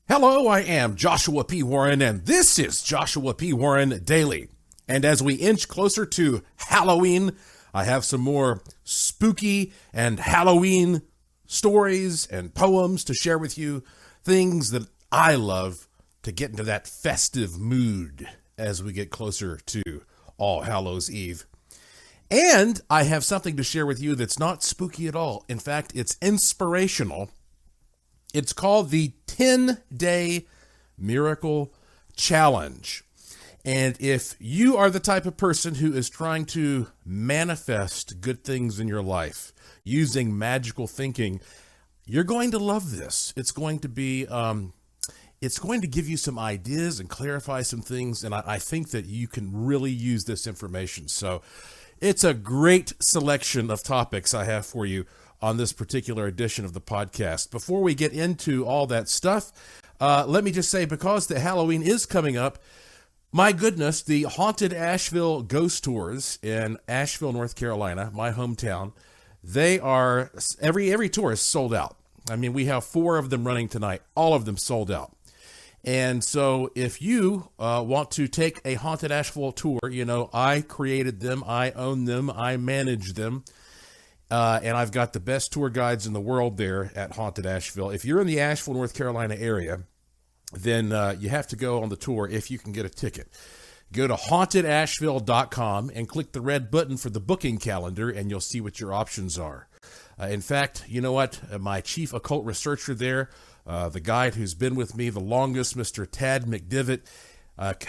Hello, I am Joshua P. Warren, and this is Joshua P. Warren Daily. And as we inch closer to Halloween, I have some more spooky and Halloween stories and poems to share with you, things that I love to get into that festive mood as we get closer to All Hallows Eve. And I have something to share with you that's not spooky at all. In fact, it's inspirational. It's called the 10-Day Miracle Challenge. And if you are the type of person who is trying to manifest good things in your life using magical thinking, you're going to love this. It's going to be, it's going to give you some ideas and clarify some things. And I think that you can really use this information. So it's a great selection of topics I have for you on this particular edition of the podcast. Before we get into all that stuff, let me just say, because the Halloween is coming up, my goodness, the Haunted Asheville Ghost Tours in Asheville, North Carolina, my hometown, they are, every tour is sold out. I mean, we have 4 of them running tonight, all of them sold out. And so if you want to take a Haunted Asheville tour, you know, I created them, I own them, I manage them. And I've got the best tour guides in the world there at Haunted Asheville. If you're in the Asheville, North Carolina area, then you have to go on the tour if you can get a ticket. Go to hauntedasheville.com and click the red button for the booking calendar, and you'll see what your options are. In fact, you know what? My chief occult researcher there, the guide who's been with me the longest, Mr. Tad McDivitt,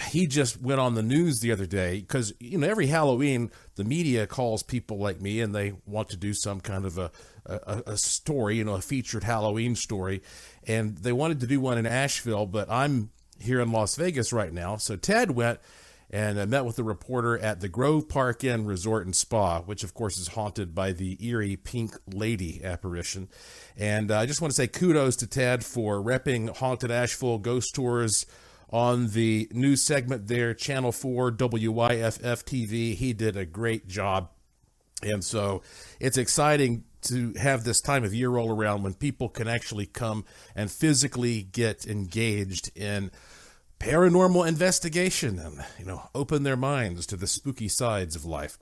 he just went on the news the other day because, you know, every Halloween, the media calls people like me and they want to do some kind of a story, you know, a featured Halloween story. And they wanted to do one in Asheville, but I'm here in Las Vegas right now. So Ted went and met with a reporter at the Grove Park Inn Resort and Spa, which of course is haunted by the eerie Pink Lady apparition. And I just want to say kudos to Ted for repping Haunted Asheville Ghost Tours on the news segment there, Channel 4, WYFF TV. He did a great job. And so it's exciting to have this time of year roll around when people can actually come and physically get engaged in paranormal investigation and, you know, open their minds to the spooky sides of life.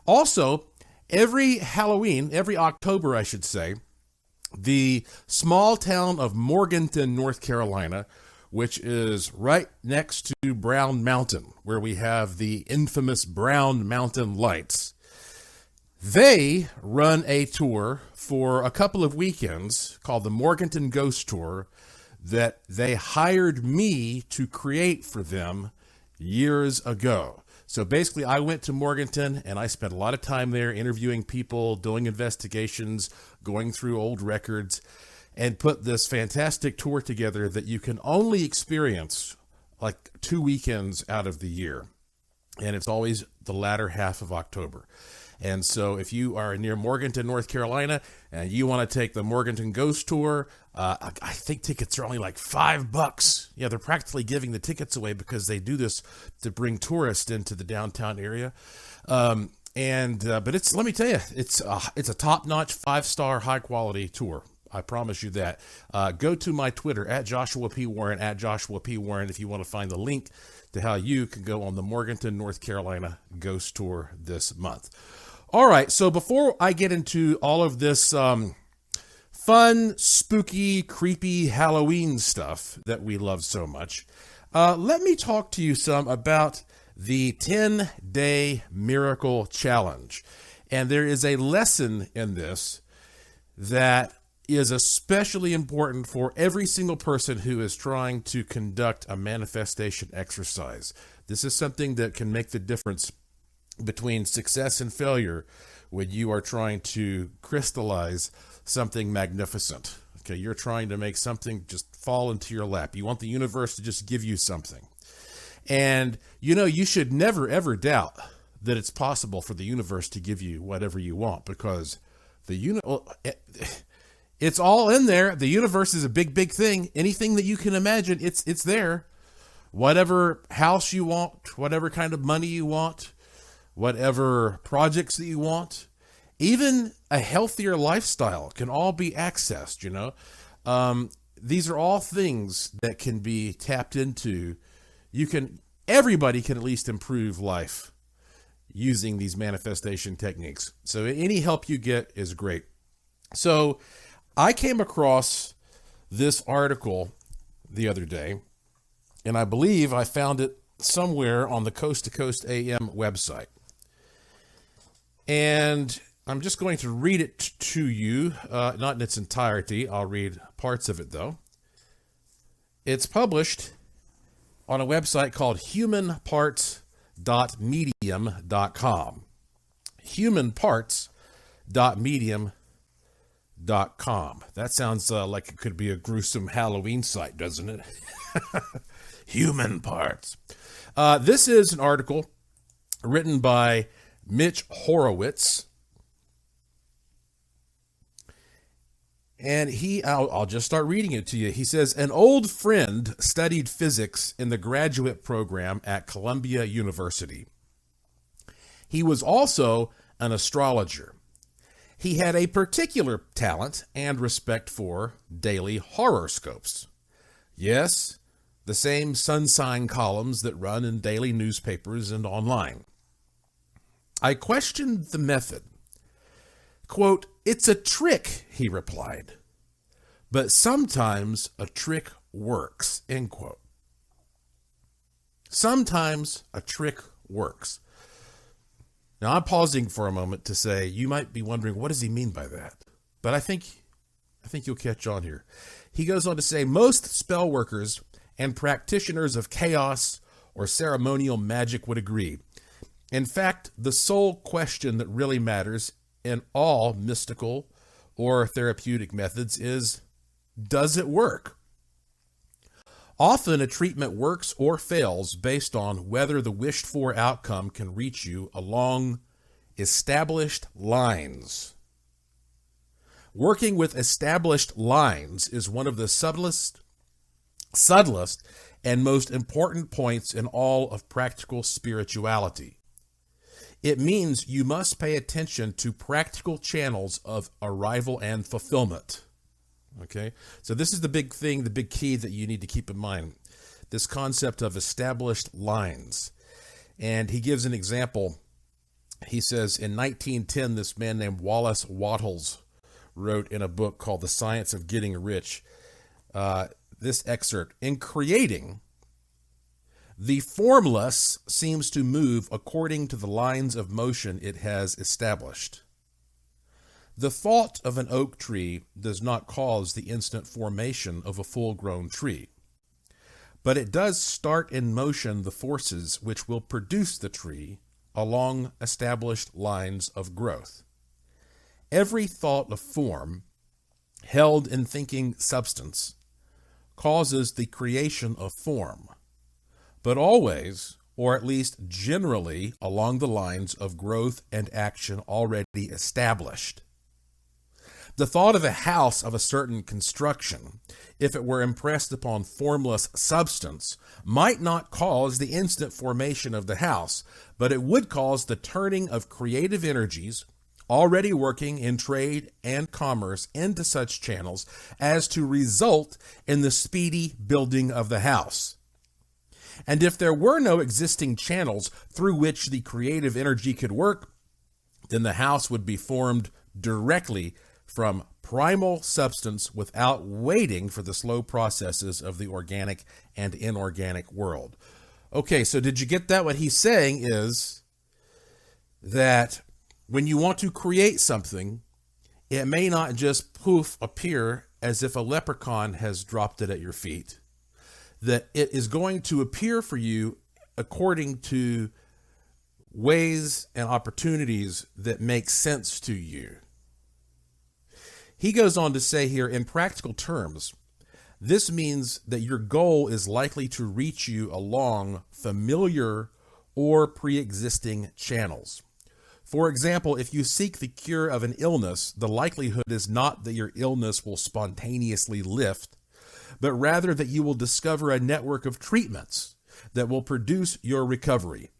Also, every Halloween, every October, I should say, the small town of Morganton, North Carolina, which is right next to Brown Mountain, where we have the infamous Brown Mountain Lights. They run a tour for a couple of weekends called the Morganton Ghost Tour that they hired me to create for them years ago. So basically, I went to Morganton and I spent a lot of time there interviewing people, doing investigations, going through old records, and put this fantastic tour together that you can only experience like 2 weekends out of the year. And it's always the latter half of October. And so if you are near Morganton, North Carolina, and you want to take the Morganton Ghost Tour, I think tickets are only like $5. Yeah, they're practically giving the tickets away because they do this to bring tourists into the downtown area. But it's, let me tell you, it's a top-notch, 5-star, high-quality tour. I promise you that. Go to my Twitter, at Joshua P. Warren, at Joshua P. Warren, if you want to find the link to how you can go on the Morganton, North Carolina Ghost Tour this month. All right, so before I get into all of this fun, spooky, creepy Halloween stuff that we love so much, let me talk to you some about the 10-Day Miracle Challenge. And there is a lesson in this that is especially important for every single person who is trying to conduct a manifestation exercise. This is something that can make the difference between success and failure when you are trying to crystallize something magnificent. Okay, you're trying to make something just fall into your lap. You want the universe to just give you something. And, you know, you should never, ever doubt that it's possible for the universe to give you whatever you want, because it's all in there. The universe is a big, big thing. Anything that you can imagine, it's there. Whatever house you want, whatever kind of money you want, whatever projects that you want, even a healthier lifestyle can all be accessed, you know. these are all things that can be tapped into. Everybody can at least improve life using these manifestation techniques. So any help you get is great. So I came across this article the other day, and I believe I found it somewhere on the Coast to Coast AM website. And I'm just going to read it to you, not in its entirety. I'll read parts of it, though. It's published on a website called humanparts.medium.com. humanparts.medium.com. That sounds like it could be a gruesome Halloween site, doesn't it? Human Parts. This is an article written by Mitch Horowitz. And I'll just start reading it to you. He says, an old friend studied physics in the graduate program at Columbia University. He was also an astrologer. He had a particular talent and respect for daily horoscopes. Yes, the same sun sign columns that run in daily newspapers and online. I questioned the method. Quote, it's a trick, he replied, but sometimes a trick works, end quote. Sometimes a trick works. Now I'm pausing for a moment to say, you might be wondering, what does he mean by that? But I think you'll catch on here. He goes on to say, most spell workers and practitioners of chaos or ceremonial magic would agree. In fact, the sole question that really matters in all mystical or therapeutic methods is, does it work? Often a treatment works or fails based on whether the wished-for outcome can reach you along established lines. Working with established lines is one of the subtlest and most important points in all of practical spirituality. It means you must pay attention to practical channels of arrival and fulfillment. Okay? So this is the big thing, the big key that you need to keep in mind. This concept of established lines. And he gives an example. He says, in 1910, this man named Wallace Wattles wrote in a book called The Science of Getting Rich, this excerpt, in creating, the formless seems to move according to the lines of motion it has established. The thought of an oak tree does not cause the instant formation of a full-grown tree, but it does start in motion the forces which will produce the tree along established lines of growth. Every thought of form, held in thinking substance, causes the creation of form, but always, or at least generally, along the lines of growth and action already established. The thought of a house of a certain construction, if it were impressed upon formless substance, might not cause the instant formation of the house, but it would cause the turning of creative energies already working in trade and commerce into such channels as to result in the speedy building of the house. And if there were no existing channels through which the creative energy could work, then the house would be formed directly from primal substance without waiting for the slow processes of the organic and inorganic world. Okay, so did you get that? What he's saying is that when you want to create something, it may not just poof appear as if a leprechaun has dropped it at your feet. That it is going to appear for you according to ways and opportunities that make sense to you. He goes on to say here, in practical terms, this means that your goal is likely to reach you along familiar or pre-existing channels. For example, if you seek the cure of an illness, the likelihood is not that your illness will spontaneously lift, but rather that you will discover a network of treatments that will produce your recovery.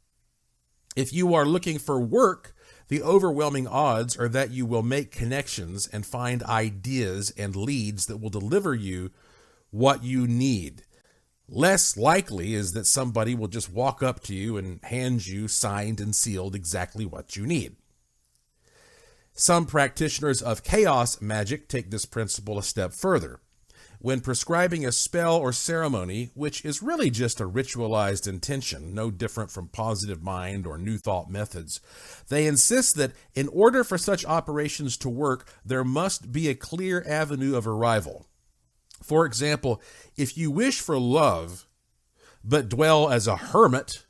If you are looking for work, the overwhelming odds are that you will make connections and find ideas and leads that will deliver you what you need. Less likely is that somebody will just walk up to you and hand you signed and sealed exactly what you need. Some practitioners of chaos magic take this principle a step further. When prescribing a spell or ceremony, which is really just a ritualized intention, no different from positive mind or new thought methods, they insist that in order for such operations to work, there must be a clear avenue of arrival. For example, if you wish for love, but dwell as a hermit,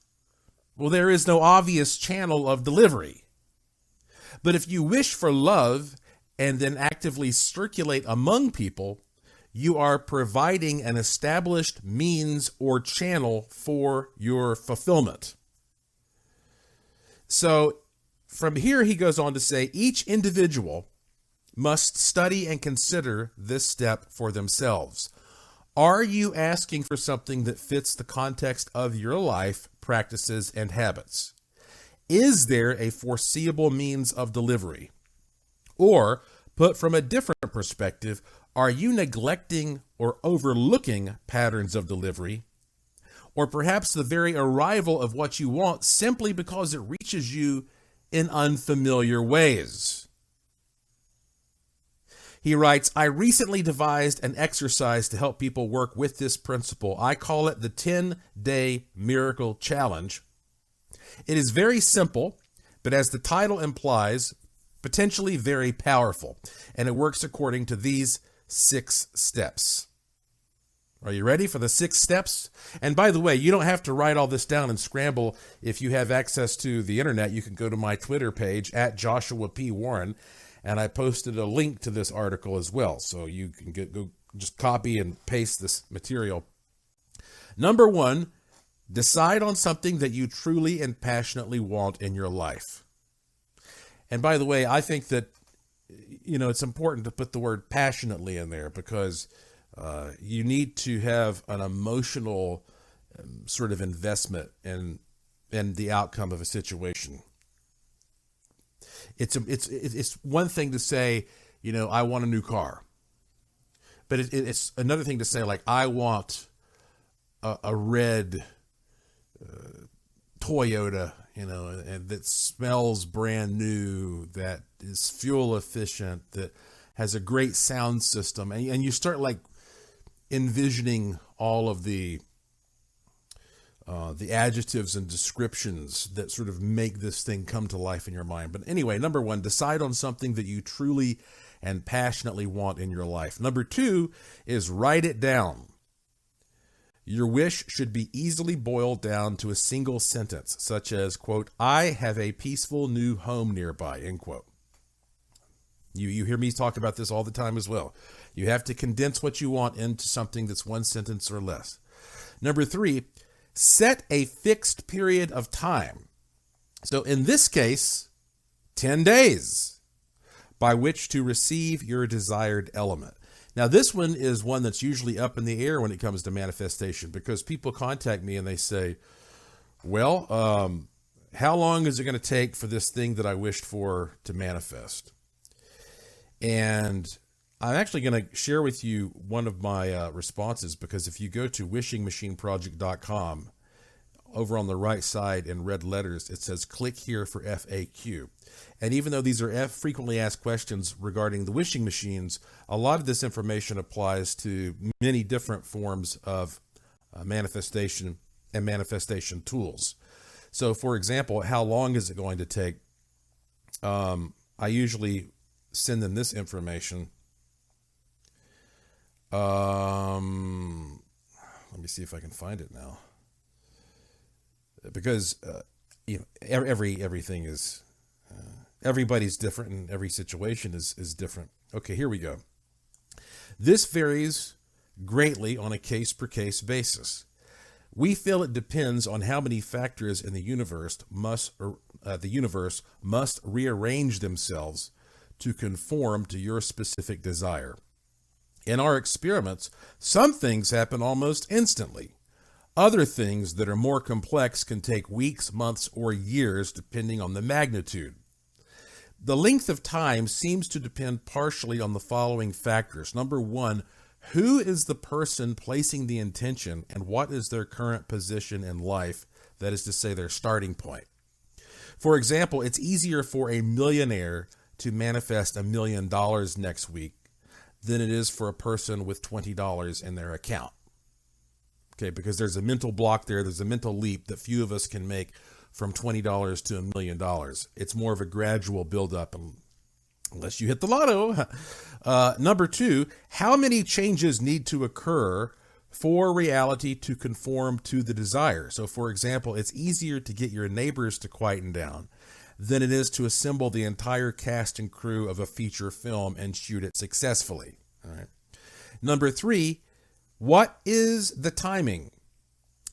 well, there is no obvious channel of delivery. But if you wish for love and then actively circulate among people, you are providing an established means or channel for your fulfillment. So from here, he goes on to say, each individual must study and consider this step for themselves. Are you asking for something that fits the context of your life, practices, and habits? Is there a foreseeable means of delivery? Or, put from a different perspective, are you neglecting or overlooking patterns of delivery? Or perhaps the very arrival of what you want simply because it reaches you in unfamiliar ways? He writes, I recently devised an exercise to help people work with this principle. I call it the 10-Day Miracle Challenge. It is very simple, but as the title implies, potentially very powerful. And it works according to these 6 steps. Are you ready for the 6 steps? And by the way, you don't have to write all this down and scramble. If you have access to the internet, you can go to my Twitter page at Joshua P. Warren. And I posted a link to this article as well. So you can go just copy and paste this material. Number 1, decide on something that you truly and passionately want in your life. And by the way, I think that, it's important to put the word passionately in there because you need to have an emotional sort of investment in the outcome of a situation. It's one thing to say, I want a new car, but it's another thing to say, like, I want a red Toyota, and that smells brand new, that is fuel efficient, that has a great sound system, and you start like envisioning all of the adjectives and descriptions that sort of make this thing come to life in your mind. But anyway, number 1, decide on something that you truly and passionately want in your life. Number 2 is write it down. Your wish should be easily boiled down to a single sentence, such as, quote, I have a peaceful new home nearby, end quote. You hear me talk about this all the time as well. You have to condense what you want into something that's 1 sentence or less. Number 3, set a fixed period of time. So in this case, 10 days by which to receive your desired element. Now, this one is one that's usually up in the air when it comes to manifestation because people contact me and they say, well, how long is it going to take for this thing that I wished for to manifest? And I'm actually going to share with you one of my responses because if you go to wishingmachineproject.com, over on the right side in red letters, it says click here for FAQ. And even though these are frequently asked questions regarding the wishing machines, a lot of this information applies to many different forms of manifestation and manifestation tools. So for example, how long is it going to take? I usually send them this information. Let me see if I can find it now. Because everything is everybody's different and every situation is different. Okay, here we go. This varies greatly on a case-per-case basis. We feel it depends on how many factors in the universe must rearrange themselves to conform to your specific desire. In our experiments, some things happen almost instantly. Other things that are more complex can take weeks, months, or years, depending on the magnitude. The length of time seems to depend partially on the following factors. Number 1, Who is the person placing the intention, and what is their current position in life? That is to say, their starting point. For example, it's easier for a millionaire to manifest $1 million next week than it is for a person with $20 in their account. Okay, because there's a mental block there. There's a mental leap that few of us can make from $20 to $1 million. It's more of a gradual buildup, unless you hit the lotto. Number two, how many changes need to occur for reality to conform to the desire? So, for example, it's easier to get your neighbors to quieten down than it is to assemble the entire cast and crew of a feature film and shoot it successfully. All right. Number three, what is the timing?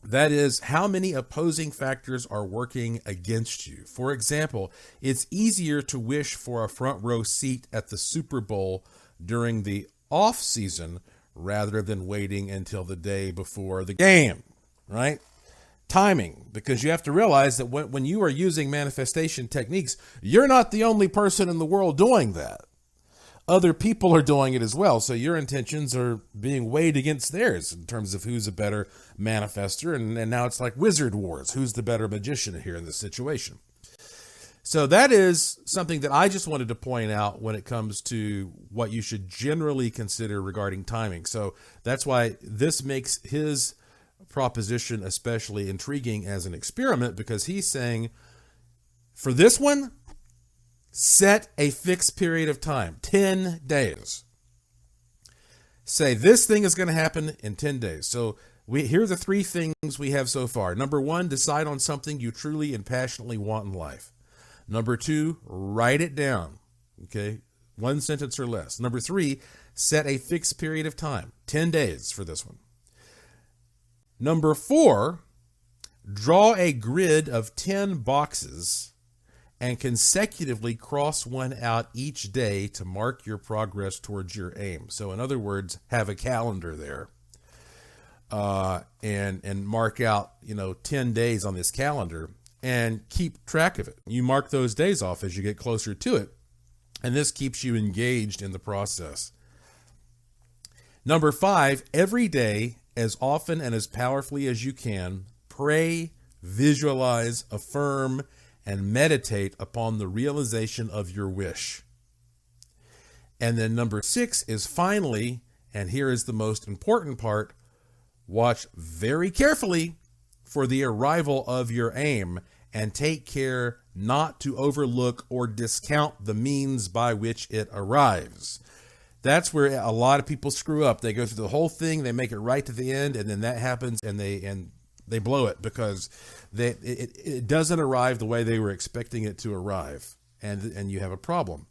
That is, how many opposing factors are working against you? For example, it's easier to wish for a front row seat at the Super Bowl during the off season rather than waiting until the day before the game, right? Timing, because you have to realize that when you are using manifestation techniques, you're not the only person in the world doing that. Other people are doing it as well. So your intentions are being weighed against theirs in terms of who's a better manifester. And now it's like Wizard Wars. Who's the better magician here in this situation? So that is something that I just wanted to point out when it comes to what you should generally consider regarding timing. So that's why this makes his proposition especially intriguing as an experiment, because he's saying, for this one, set a fixed period of time, 10 days. Say this thing is going to happen in 10 days. So here are the three things we have so far. Number one, decide on something you truly and passionately want in life. Number two, write it down. Okay, one sentence or less. Number three, set a fixed period of time, 10 days for this one. Number four, draw a grid of 10 boxes and consecutively cross one out each day to mark your progress towards your aim. So in other words, have a calendar there and mark out, 10 days on this calendar and keep track of it. You mark those days off as you get closer to it, and this keeps you engaged in the process. Number five, every day, as often and as powerfully as you can, pray, visualize, affirm, and meditate upon the realization of your wish. And then number six is finally, and here is the most important part, watch very carefully for the arrival of your aim and take care not to overlook or discount the means by which it arrives. That's where a lot of people screw up. They go through the whole thing, they make it right to the end, and then that happens and they blow it because it doesn't arrive the way they were expecting it to arrive, and you have a problem.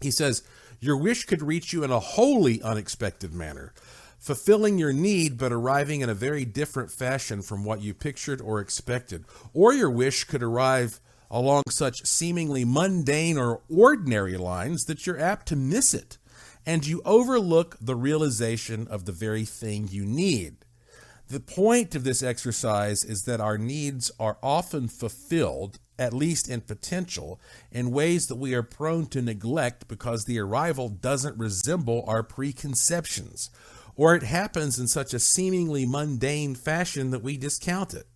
He says, your wish could reach you in a wholly unexpected manner, fulfilling your need but arriving in a very different fashion from what you pictured or expected. Or your wish could arrive along such seemingly mundane or ordinary lines that you're apt to miss it, and you overlook the realization of the very thing you need. The point of this exercise is that our needs are often fulfilled, at least in potential, in ways that we are prone to neglect because the arrival doesn't resemble our preconceptions, or it happens in such a seemingly mundane fashion that we discount it.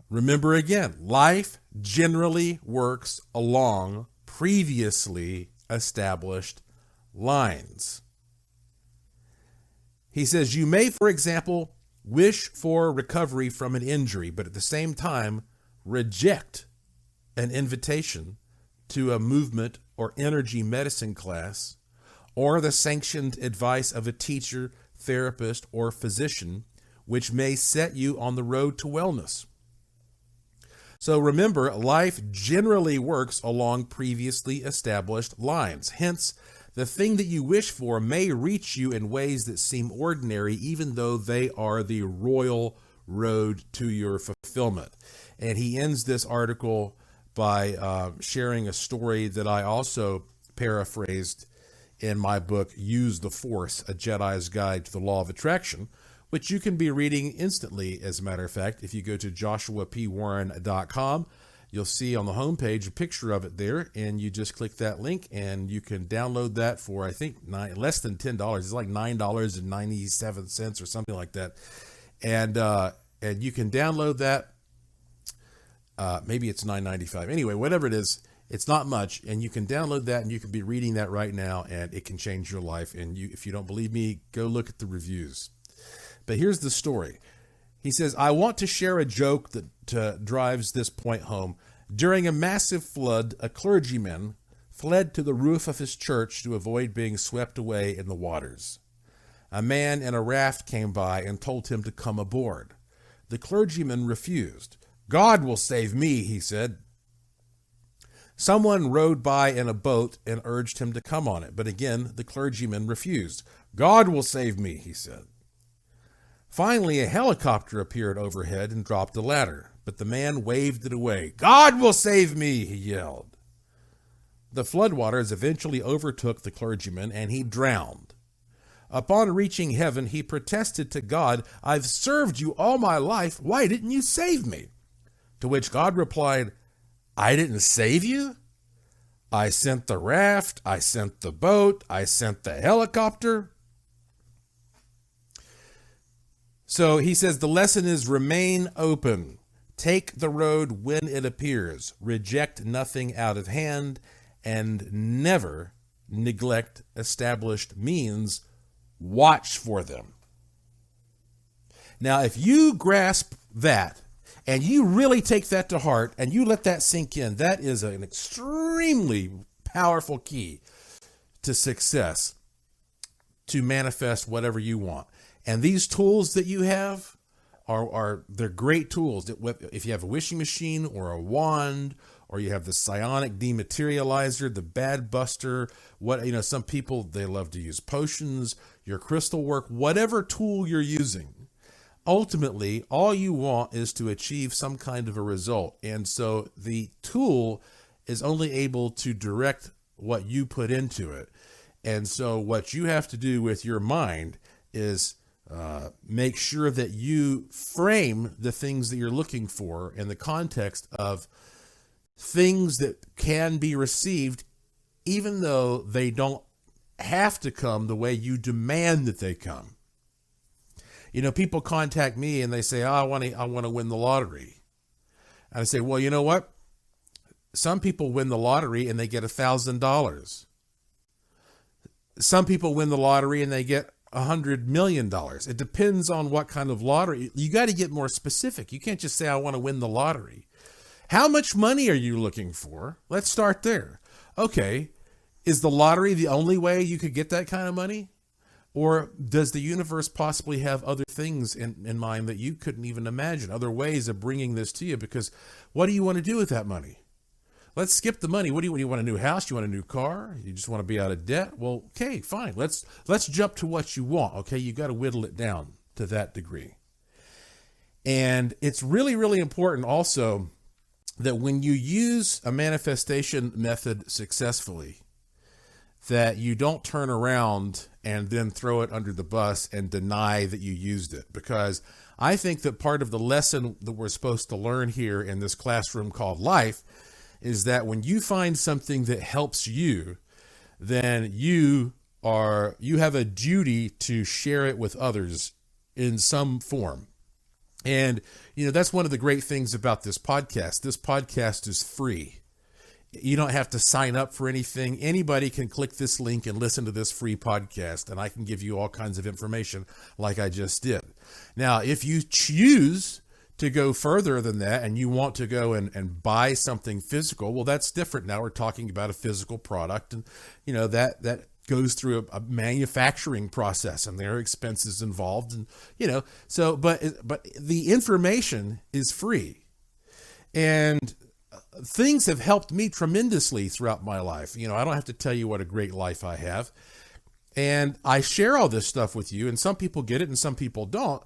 Remember again, life generally works along previously established lines. He says, you may, for example, wish for recovery from an injury, but at the same time, reject an invitation to a movement or energy medicine class or the sanctioned advice of a teacher, therapist, or physician, which may set you on the road to wellness. So remember, life generally works along previously established lines. Hence, the thing that you wish for may reach you in ways that seem ordinary, even though they are the royal road to your fulfillment. And he ends this article by sharing a story that I also paraphrased in my book, Use the Force, A Jedi's Guide to the Law of Attraction, which you can be reading instantly, as a matter of fact, if you go to joshuapwarren.com. you'll see on the homepage a picture of it there, and you just click that link and you can download that for, I think, less than $10. It's like $9.97 or something like that. And you can download that. Maybe it's $9.95. Anyway, whatever it is, it's not much, and you can download that, and you can be reading that right now, and it can change your life. And if you don't believe me, go look at the reviews. But here's the story. He says, I want to share a joke that drives this point home. During a massive flood, a clergyman fled to the roof of his church to avoid being swept away in the waters. A man in a raft came by and told him to come aboard. The clergyman refused. God will save me, he said. Someone rowed by in a boat and urged him to come on it, but again the clergyman refused. God will save me, he said. Finally, a helicopter appeared overhead and dropped a ladder, but the man waved it away. God will save me, he yelled. The floodwaters eventually overtook the clergyman, and he drowned. Upon reaching heaven, he protested to God, I've served you all my life. Why didn't you save me? To which God replied, I didn't save you? I sent the raft, I sent the boat, I sent the helicopter. So he says the lesson is remain open. Take the road when it appears. Reject nothing out of hand, and never neglect established means. Watch for them. Now, if you grasp that, and you really take that to heart, and you let that sink in, that is an extremely powerful key to success, to manifest whatever you want. And these tools that you have they're great tools. If you have a wishing machine or a wand, or you have the psionic dematerializer, the bad buster, some people, they love to use potions, your crystal work, whatever tool you're using. Ultimately, all you want is to achieve some kind of a result. And so the tool is only able to direct what you put into it. And so what you have to do with your mind is make sure that you frame the things that you're looking for in the context of things that can be received, even though they don't have to come the way you demand that they come. People contact me and they say, I want to win the lottery. And I say, well, you know what? Some people win the lottery and they get $1,000. Some people win the lottery and they get $100 million. It depends on what kind of lottery. You got to get more specific. You can't just say, I want to win the lottery. How much money are you looking for? Let's start there. Okay. Is the lottery the only way you could get that kind of money? Or does the universe possibly have other things in mind that you couldn't even imagine, other ways of bringing this to you? Because what do you want to do with that money? Let's skip the money. What do you want? A new house? You want a new car? You just want to be out of debt? Well, okay, fine. Let's jump to what you want. Okay, you got to whittle it down to that degree. And it's really, really important also that when you use a manifestation method successfully, that you don't turn around and then throw it under the bus and deny that you used it. Because I think that part of the lesson that we're supposed to learn here in this classroom called life is that when you find something that helps you, then you have a duty to share it with others in some form. And, that's one of the great things about this podcast. This podcast is free. You don't have to sign up for anything. Anybody can click this link and listen to this free podcast, and I can give you all kinds of information like I just did. Now, if you choose to go further than that and you want to go and buy something physical, well, that's different. Now we're talking about a physical product, and that goes through a manufacturing process, and there are expenses involved, and but the information is free. And things have helped me tremendously throughout my life. I don't have to tell you what a great life I have. And I share all this stuff with you, and some people get it and some people don't.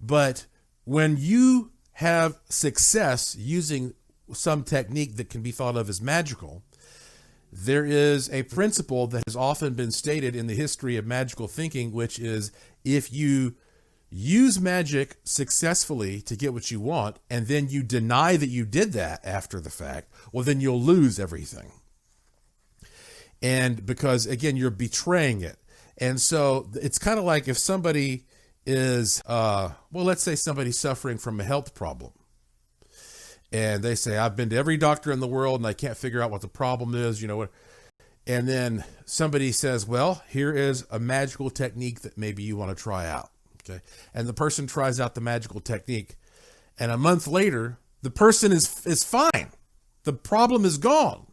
But when you have success using some technique that can be thought of as magical, there is a principle that has often been stated in the history of magical thinking, which is if you use magic successfully to get what you want, and then you deny that you did that after the fact, well, then you'll lose everything. And because, again, you're betraying it. And so it's kind of like if somebody is, well, let's say somebody's suffering from a health problem. And they say, I've been to every doctor in the world and I can't figure out what the problem is, you know what? And then somebody says, well, here is a magical technique that maybe you want to try out. Okay. And the person tries out the magical technique. And a month later, the person is fine. The problem is gone.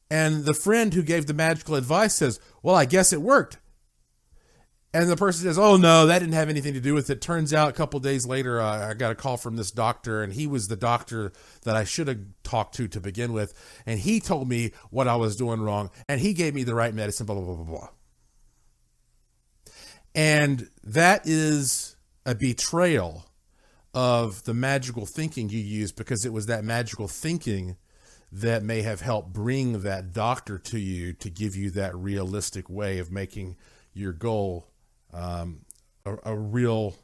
And the friend who gave the magical advice says, well, I guess it worked. And the person says, oh, no, that didn't have anything to do with it. Turns out a couple of days later, I got a call from this doctor, and he was the doctor that I should have talked to begin with. And he told me what I was doing wrong, and he gave me the right medicine, blah, blah, blah, blah, blah. And that is a betrayal of the magical thinking you used, because it was that magical thinking that may have helped bring that doctor to you to give you that realistic way of making your goal a real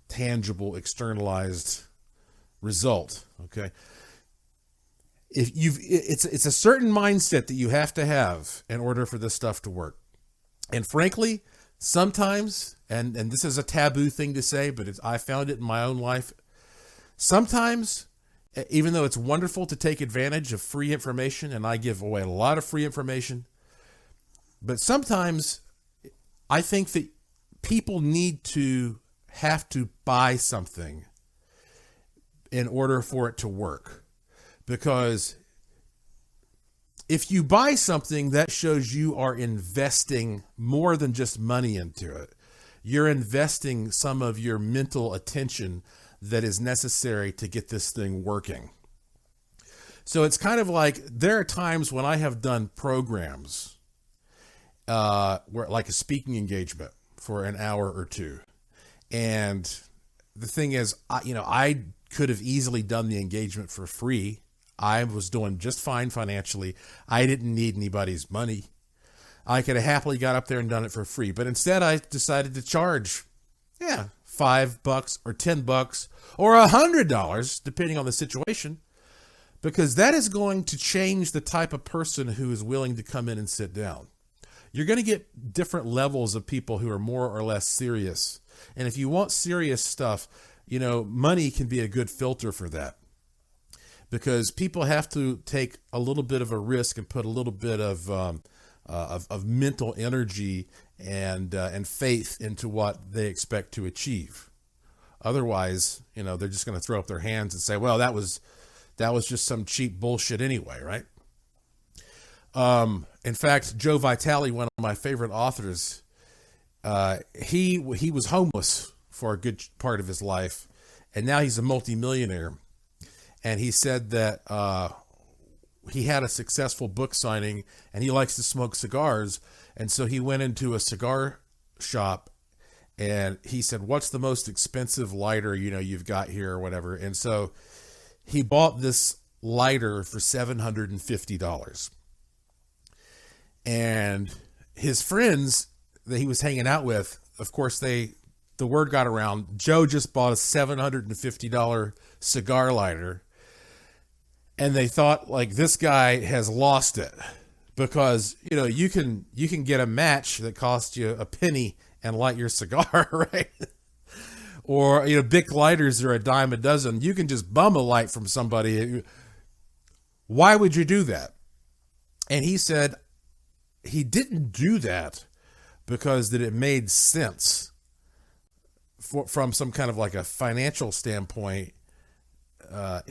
tangible externalized result. Okay. It's a certain mindset that you have to have in order for this stuff to work. And frankly, sometimes, and this is a taboo thing to say, but I found it in my own life. Sometimes, even though it's wonderful to take advantage of free information, and I give away a lot of free information, but sometimes I think that people have to buy something in order for it to work. Because if you buy something, that shows you are investing more than just money into it. You're investing some of your mental attention that is necessary to get this thing working. So it's kind of like, there are times when I have done programs where, like a speaking engagement for an hour or two. And the thing is, I could have easily done the engagement for free. I was doing just fine financially. I didn't need anybody's money. I could have happily got up there and done it for free. But instead, I decided to charge, $5 or $10 or $100, depending on the situation, because that is going to change the type of person who is willing to come in and sit down. You're going to get different levels of people who are more or less serious. And if you want serious stuff, money can be a good filter for that, because people have to take a little bit of a risk and put a little bit of mental energy and faith into what they expect to achieve. Otherwise, they're just going to throw up their hands and say, well, that was just some cheap bullshit anyway, right? In fact, Joe Vitale, one of my favorite authors, he was homeless for a good part of his life, and now he's a multimillionaire. And he said that he had a successful book signing, and he likes to smoke cigars. And so he went into a cigar shop, and he said, what's the most expensive lighter, you've got here or whatever? And so he bought this lighter for $750. And his friends that he was hanging out with, of course, the word got around, Joe just bought a $750 cigar lighter. And they thought, like, this guy has lost it, because, you can get a match that costs you a penny and light your cigar, right? Or, Bic lighters are a dime a dozen. You can just bum a light from somebody. Why would you do that? And he said he didn't do that because that it made sense from some kind of like a financial standpoint.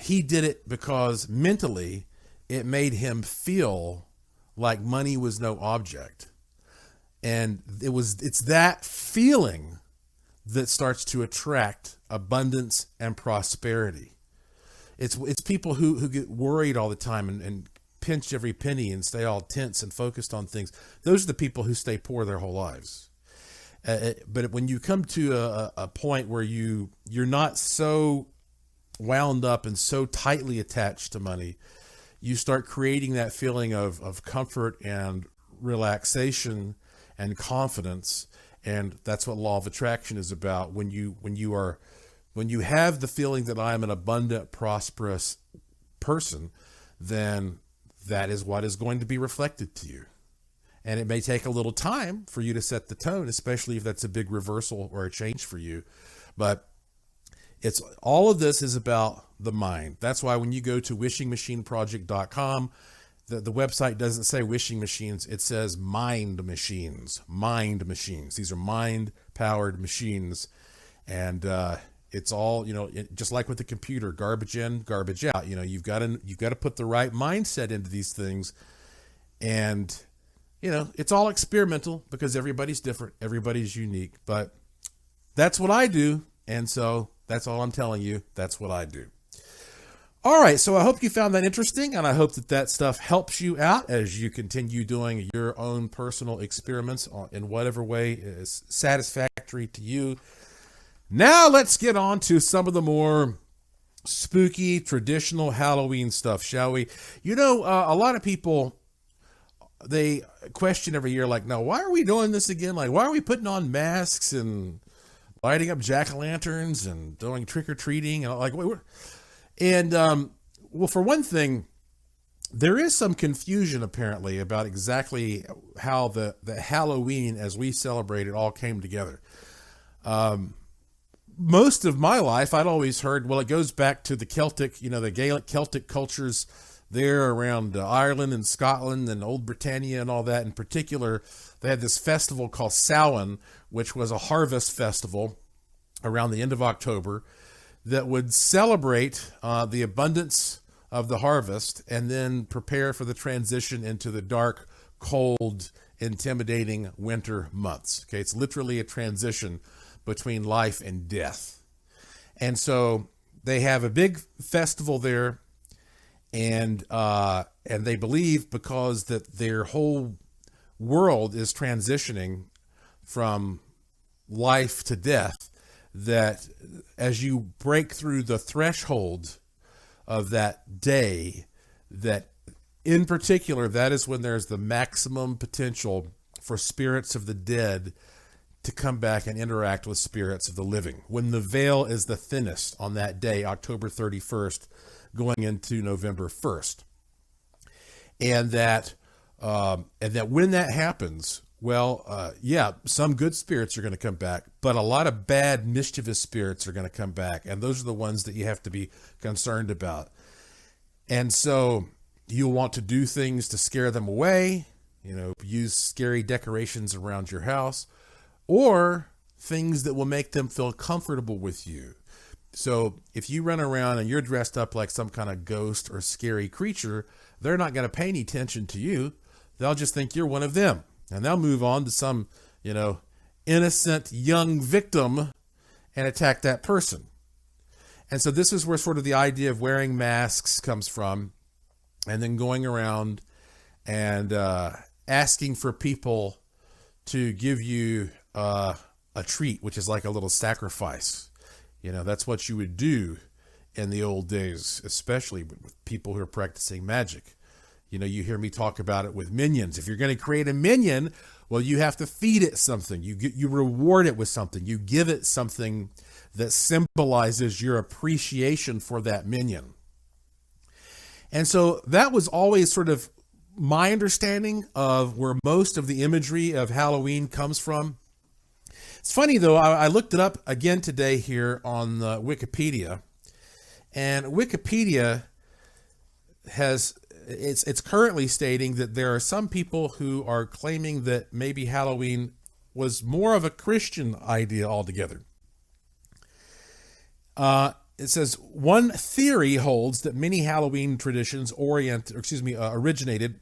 He did it because mentally it made him feel like money was no object. And it's that feeling that starts to attract abundance and prosperity. It's people who get worried all the time and pinch every penny and stay all tense and focused on things. Those are the people who stay poor their whole lives. But when you come to a point where you're not so wound up and so tightly attached to money, you start creating that feeling of comfort and relaxation and confidence. And that's what law of attraction is about. When you have the feeling that I am an abundant, prosperous person, then that is what is going to be reflected to you. And it may take a little time for you to set the tone, especially if that's a big reversal or a change for you. But it's all of this is about the mind. That's why when you go to wishingmachineproject.com, the website doesn't say wishing machines. It says mind machines. Mind machines. These are mind-powered machines. And it's all, just like with the computer, garbage in, garbage out. You've got to put the right mindset into these things. And it's all experimental because everybody's different. Everybody's unique. But that's what I do. And so that's all I'm telling you. That's what I do. All right. So I hope you found that interesting. And I hope that stuff helps you out as you continue doing your own personal experiments in whatever way is satisfactory to you. Now let's get on to some of the more spooky, traditional Halloween stuff, shall we? A lot of people, they question every year, like, no, why are we doing this again? Like, why are we putting on masks and lighting up jack-o'-lanterns and doing trick-or-treating? Well, for one thing, there is some confusion apparently about exactly how the Halloween as we celebrate it all came together. Most of my life, I'd always heard, well, it goes back to the Celtic, the Gaelic Celtic cultures there around Ireland and Scotland and Old Britannia and all that. In particular, they had this festival called Samhain, which was a harvest festival around the end of October that would celebrate the abundance of the harvest and then prepare for the transition into the dark, cold, intimidating winter months. Okay, it's literally a transition between life and death. And so they have a big festival there, and they believe because that their whole world is transitioning from life to death, that as you break through the threshold of that day, that in particular, that is when there's the maximum potential for spirits of the dead to come back and interact with spirits of the living. When the veil is the thinnest on that day, October 31st, going into November 1st. And that when that happens, some good spirits are going to come back, but a lot of bad, mischievous spirits are going to come back. And those are the ones that you have to be concerned about. And so you'll want to do things to scare them away, use scary decorations around your house, or things that will make them feel comfortable with you. So if you run around and you're dressed up like some kind of ghost or scary creature, they're not going to pay any attention to you. They'll just think you're one of them. And they'll move on to some, innocent young victim and attack that person. And so this is where sort of the idea of wearing masks comes from, and then going around and asking for people to give you a treat, which is like a little sacrifice. That's what you would do in the old days, especially with people who are practicing magic. You hear me talk about it with minions. If you're going to create a minion, well, you have to feed it something. You reward it with something. You give it something that symbolizes your appreciation for that minion. And so that was always sort of my understanding of where most of the imagery of Halloween comes from. It's funny, though, I looked it up again today here on Wikipedia, and Wikipedia it's currently stating that there are some people who are claiming that maybe Halloween was more of a Christian idea altogether. It says, one theory holds that many Halloween traditions originated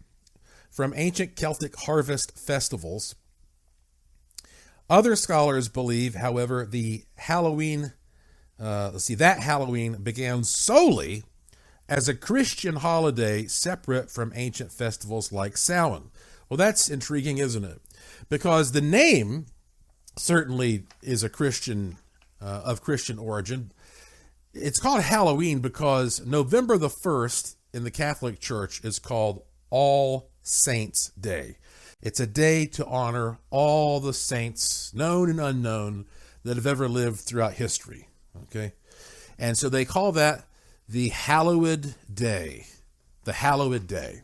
from ancient Celtic harvest festivals. Other scholars believe, however, that Halloween began solely as a Christian holiday separate from ancient festivals like Samhain. Well, that's intriguing, isn't it? Because the name certainly is a Christian, of Christian origin. It's called Halloween because November the 1st in the Catholic Church is called All Saints' Day. It's a day to honor all the saints, known and unknown, that have ever lived throughout history. Okay? And so they call that the Hallowed Day. The Hallowed Day.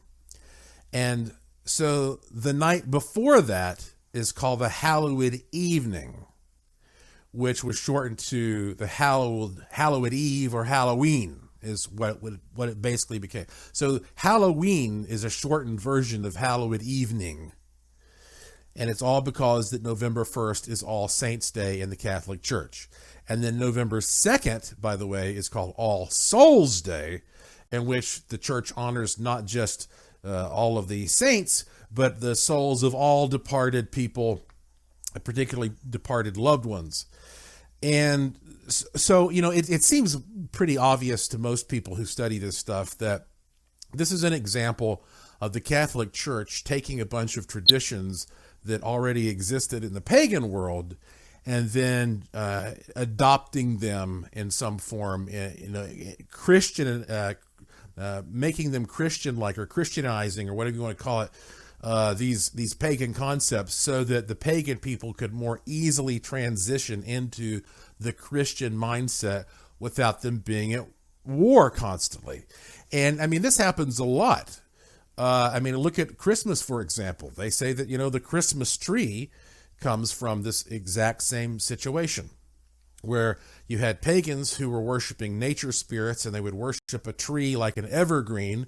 And so the night before that is called the Hallowed Evening, which was shortened to the Hallowed Eve or Halloween is what it basically became. So Halloween is a shortened version of Hallowed Evening. And it's all because that November 1st is All Saints Day in the Catholic Church. And then November 2nd, by the way, is called All Souls Day, in which the church honors not just all of the saints, but the souls of all departed people, particularly departed loved ones. And so, it seems pretty obvious to most people who study this stuff that this is an example of the Catholic Church taking a bunch of traditions that already existed in the pagan world and then adopting them in some form, Christian, making them Christian-like or Christianizing or whatever you want to call it, these pagan concepts so that the pagan people could more easily transition into the Christian mindset without them being at war constantly. And I mean, this happens a lot. Look at Christmas, for example. They say that, the Christmas tree comes from this exact same situation where you had pagans who were worshiping nature spirits and they would worship a tree like an evergreen.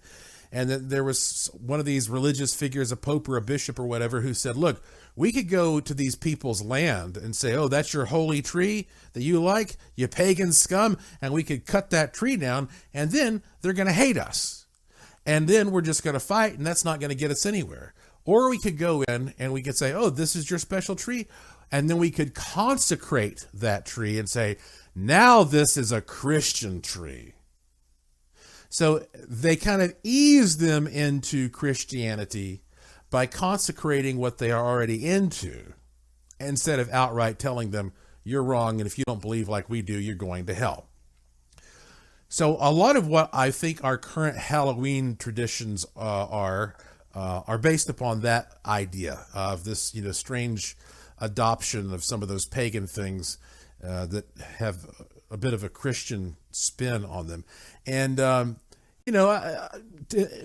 And then there was one of these religious figures, a pope or a bishop or whatever, who said, look, we could go to these people's land and say, oh, that's your holy tree that you like, you pagan scum, and we could cut that tree down, and then they're going to hate us. And then we're just going to fight, and that's not going to get us anywhere. Or we could go in and we could say, oh, this is your special tree. And then we could consecrate that tree and say, now this is a Christian tree. So they kind of ease them into Christianity by consecrating what they are already into, instead of outright telling them, you're wrong, and if you don't believe like we do, you're going to hell. So a lot of what I think our current Halloween traditions are based upon that idea of this, strange adoption of some of those pagan things that have a bit of a Christian spin on them. And,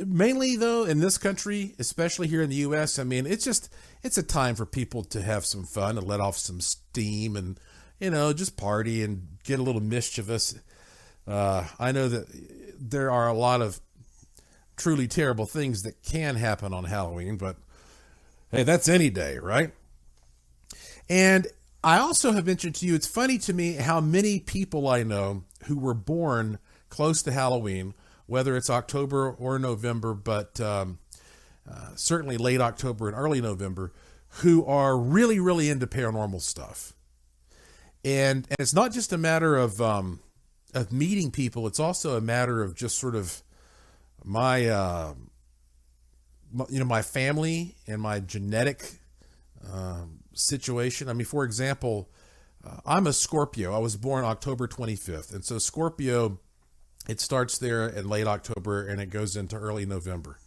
mainly though, in this country, especially here in the U.S., it's a time for people to have some fun and let off some steam and, just party and get a little mischievous. I know that there are a lot of truly terrible things that can happen on Halloween, but hey, that's any day, right? And I also have mentioned to you, it's funny to me how many people I know who were born close to Halloween, whether it's October or November, but certainly late October and early November, who are really, really into paranormal stuff. And it's not just a matter of meeting people. It's also a matter of just sort of my family and my genetic situation. For example, I'm a Scorpio. I was born October 25th. And so Scorpio, it starts there in late October and it goes into early November.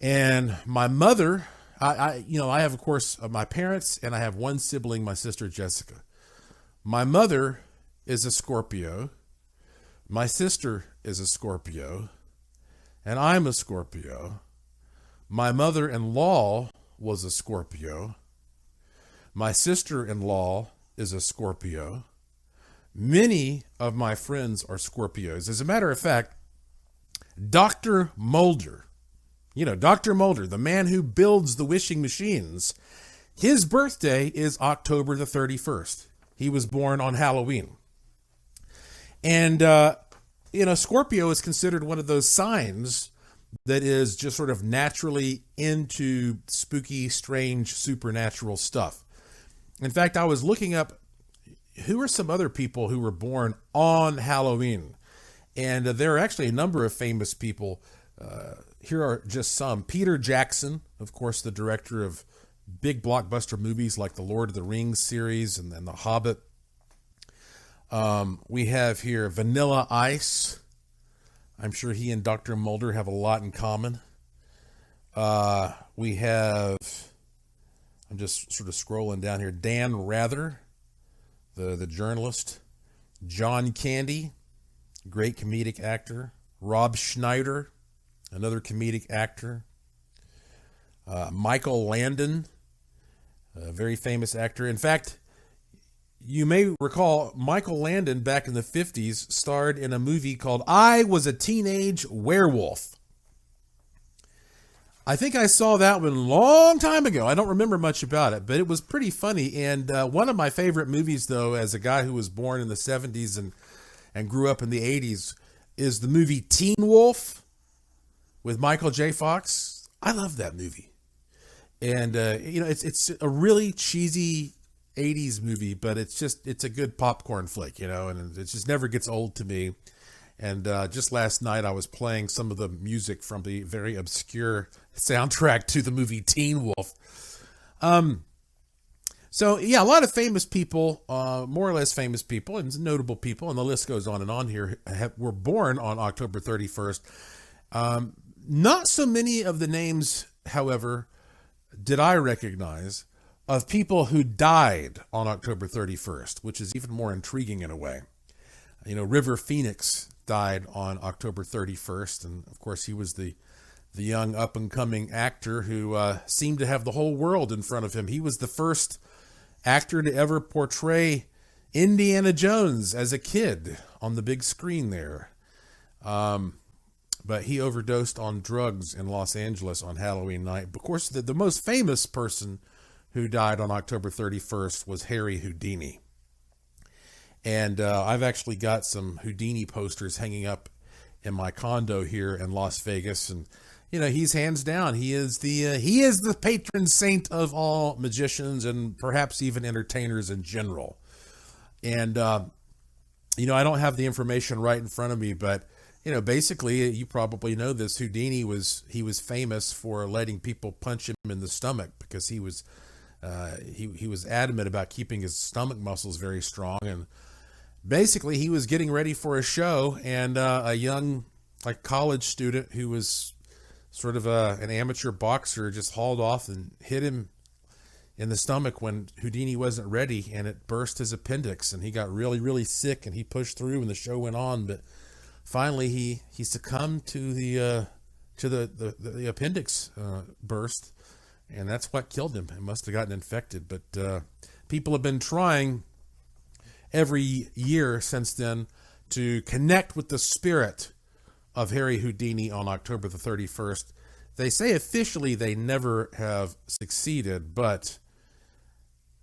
And my mother, I have, of course, my parents, and I have one sibling, my sister Jessica. My mother is a Scorpio. My sister is a Scorpio. And I'm a Scorpio. My mother-in-law was a Scorpio. My sister-in-law is a Scorpio. Many of my friends are Scorpios. As a matter of fact, Dr. Mulder, Dr. Mulder, the man who builds the wishing machines, his birthday is October the 31st. He was born on Halloween. And, Scorpio is considered one of those signs that is just sort of naturally into spooky, strange, supernatural stuff. In fact, I was looking up who are some other people who were born on Halloween. And there are actually a number of famous people. Here are just some. Peter Jackson, of course, the director of big blockbuster movies like the Lord of the Rings series and The Hobbit. We have here Vanilla Ice. I'm sure he and Dr. Mulder have a lot in common. We have, I'm just sort of scrolling down here, Dan Rather, the journalist. John Candy, great comedic actor. Rob Schneider, another comedic actor. Michael Landon, a very famous actor. In fact, you may recall Michael Landon back in the 50s starred in a movie called I Was a Teenage Werewolf. I think I saw that one a long time ago. I don't remember much about it, but it was pretty funny. And one of my favorite movies, though, as a guy who was born in the 70s and grew up in the 80s, is the movie Teen Wolf with Michael J. Fox. I love that movie. And, it's a really cheesy 80s movie, but it's a good popcorn flick, and it just never gets old to me. And just last night I was playing some of the music from the very obscure soundtrack to the movie Teen Wolf. So yeah, a lot of famous people, more or less famous people and notable people, and the list goes on and on here, were born on October 31st. Not so many of the names, however, did I recognize of people who died on October 31st, which is even more intriguing in a way. River Phoenix died on October 31st, and of course he was the young up-and-coming actor who seemed to have the whole world in front of him. He was the first actor to ever portray Indiana Jones as a kid on the big screen there. But he overdosed on drugs in Los Angeles on Halloween night. Of course, the most famous person who died on October 31st was Harry Houdini. And I've actually got some Houdini posters hanging up in my condo here in Las Vegas. And, he's hands down. He is the patron saint of all magicians and perhaps even entertainers in general. And, I don't have the information right in front of me, but, basically, you probably know this. Houdini was famous for letting people punch him in the stomach because he was adamant about keeping his stomach muscles very strong. And basically he was getting ready for a show, and a young college student who was sort of an amateur boxer just hauled off and hit him in the stomach when Houdini wasn't ready, and it burst his appendix, and he got really, really sick, and he pushed through and the show went on. But finally he succumbed to the appendix burst, and that's what killed him. It must have gotten infected. But people have been trying every year since then to connect with the spirit of Harry Houdini on October the 31st. They say officially they never have succeeded, but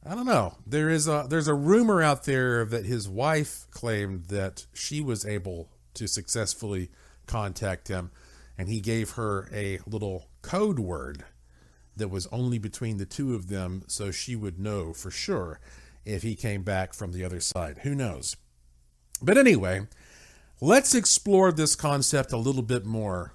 I don't know. There's a rumor out there that his wife claimed that she was able to successfully contact him, and he gave her a little code word that was only between the two of them, so she would know for sure if he came back from the other side. Who knows? But anyway, let's explore this concept a little bit more.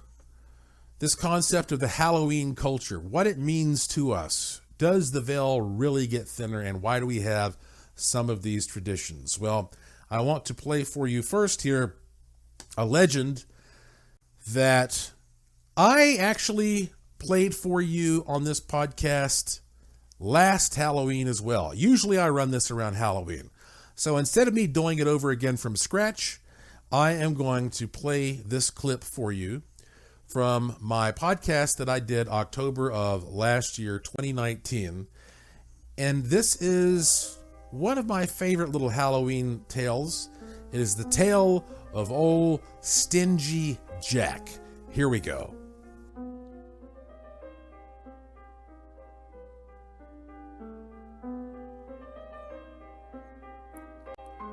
This concept of the Halloween culture, what it means to us. Does the veil really get thinner, and why do we have some of these traditions? Well, I want to play for you first here a legend that I actually played for you on this podcast last Halloween as well. Usually I run this around Halloween. So instead of me doing it over again from scratch, I am going to play this clip for you from my podcast that I did October of last year, 2019. And this is one of my favorite little Halloween tales. It is the tale of old Stingy Jack. Here we go.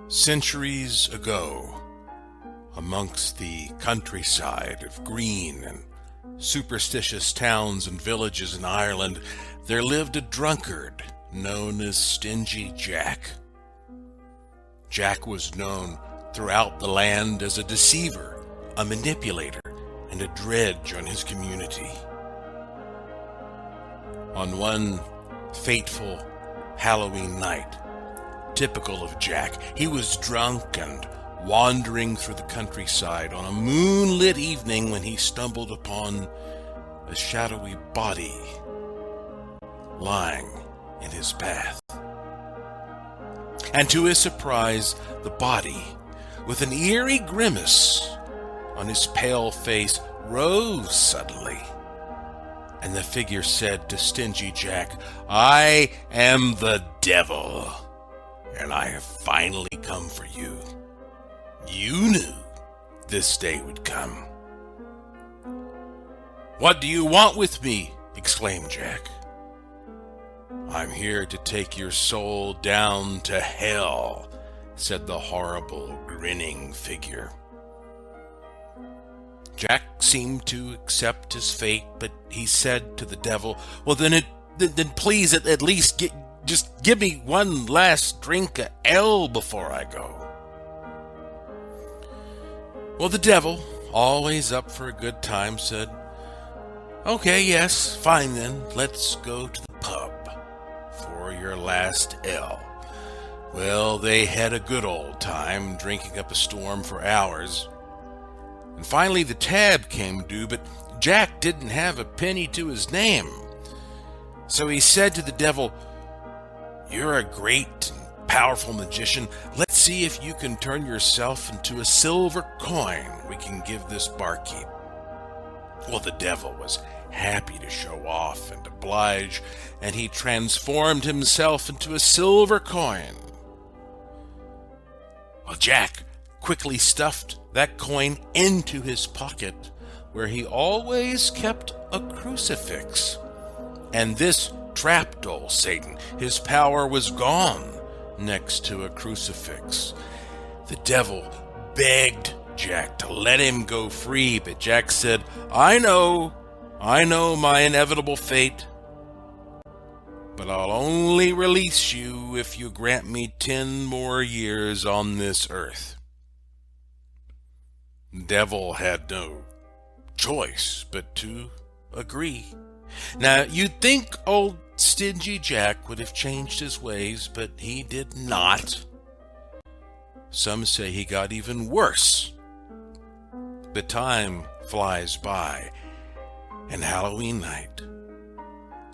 Centuries ago, amongst the countryside of green and superstitious towns and villages in Ireland, there lived a drunkard known as Stingy Jack. Jack was known throughout the land as a deceiver, a manipulator, and a dredge on his community. On one fateful Halloween night, typical of Jack, he was drunk and wandering through the countryside on a moonlit evening when he stumbled upon a shadowy body lying in his path. And to his surprise, the body, with an eerie grimace on his pale face, rose suddenly. And the figure said to Stingy Jack, "I am the devil, and I have finally come for you. You knew this day would come." "What do you want with me?" exclaimed Jack. "I'm here to take your soul down to hell," said the horrible, grinning figure. Jack seemed to accept his fate, but he said to the devil, "Well, then please at least just give me one last drink of ale before I go." Well, the devil, always up for a good time, said, "Okay, yes, fine then. Let's go to the pub for your last ale." Well, they had a good old time, drinking up a storm for hours. And finally the tab came due, but Jack didn't have a penny to his name. So he said to the devil, "You're a great and powerful magician. Let's see if you can turn yourself into a silver coin we can give this barkeep." Well, the devil was happy to show off and oblige, and he transformed himself into a silver coin. Well, Jack quickly stuffed that coin into his pocket, where he always kept a crucifix. And this trapped old Satan. His power was gone next to a crucifix. The devil begged Jack to let him go free, but Jack said, I know my inevitable fate, but I'll only release you if you grant me 10 more years on this earth." The devil had no choice but to agree. Now, you'd think old Stingy Jack would have changed his ways, but he did not. Some say he got even worse. But time flies by, and Halloween night,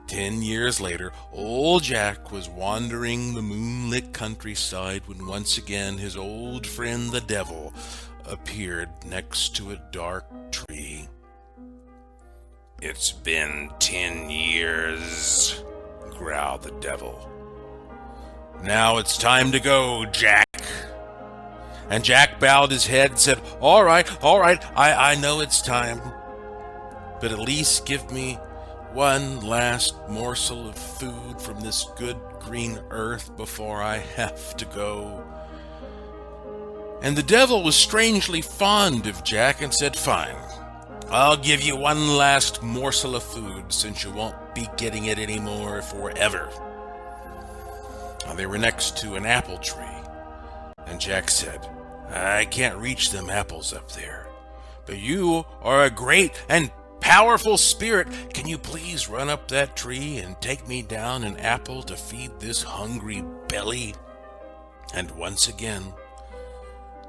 10 years later, old Jack was wandering the moonlit countryside when once again his old friend the devil appeared next to a dark tree. "It's been 10 years, growled the devil. "Now it's time to go, Jack." And Jack bowed his head and said, All right, I know it's time, but at least give me one last morsel of food from this good green earth before I have to go." And the devil was strangely fond of Jack and said, "Fine, I'll give you one last morsel of food since you won't be getting it anymore forever." Now, they were next to an apple tree, and Jack said, "I can't reach them apples up there, but you are a great and powerful spirit. Can you please run up that tree and take me down an apple to feed this hungry belly?" And once again,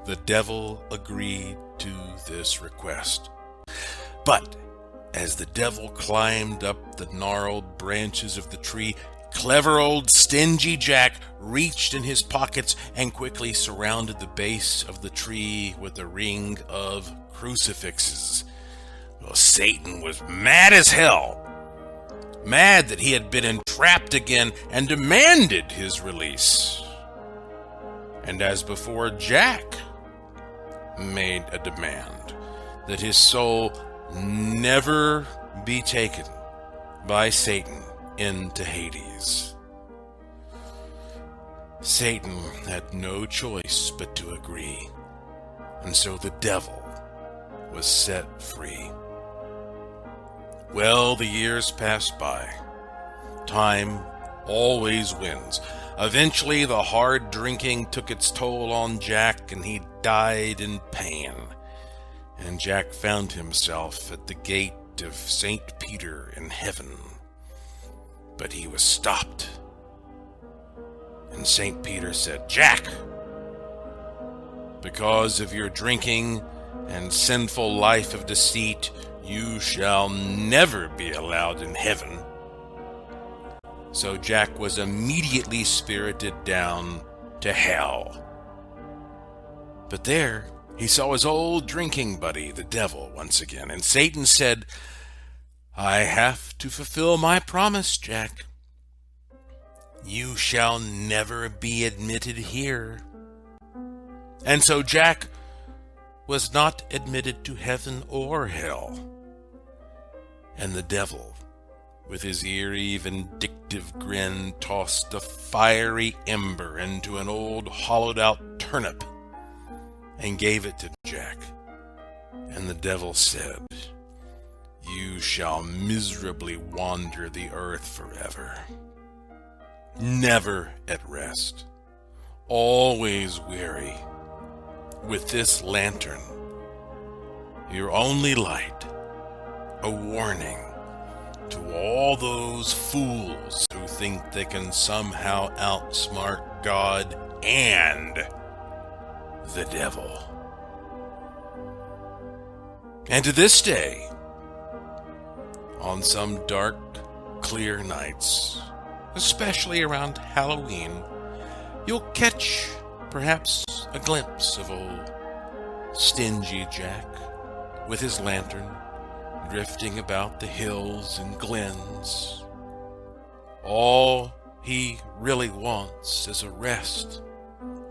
the devil agreed to this request. But as the devil climbed up the gnarled branches of the tree, clever old Stingy Jack reached in his pockets and quickly surrounded the base of the tree with a ring of crucifixes. Well, Satan was mad as hell, mad that he had been entrapped again, and demanded his release. And as before, Jack made a demand that his soul never be taken by Satan into Hades. Satan had no choice but to agree, and so the devil was set free. Well, the years passed by. Time always wins. Eventually, the hard drinking took its toll on Jack, and he died in pain. And Jack found himself at the gate of St. Peter in heaven. But he was stopped. And St. Peter said, "Jack, because of your drinking and sinful life of deceit, you shall never be allowed in heaven. So Jack was immediately spirited down to hell. But there he saw his old drinking buddy, the devil, once again, and Satan said, "I have to fulfill my promise, Jack. You shall never be admitted here." And so Jack was not admitted to heaven or hell. And the devil, with his eerie, vindictive grin, tossed a fiery ember into an old hollowed-out turnip and gave it to Jack. And the devil said, "You shall miserably wander the earth forever, never at rest, always weary, with this lantern, your only light, a warning to all those fools who think they can somehow outsmart God and the devil." And to this day, on some dark, clear nights, especially around Halloween, you'll catch perhaps a glimpse of old Stingy Jack with his lantern drifting about the hills and glens. All he really wants is a rest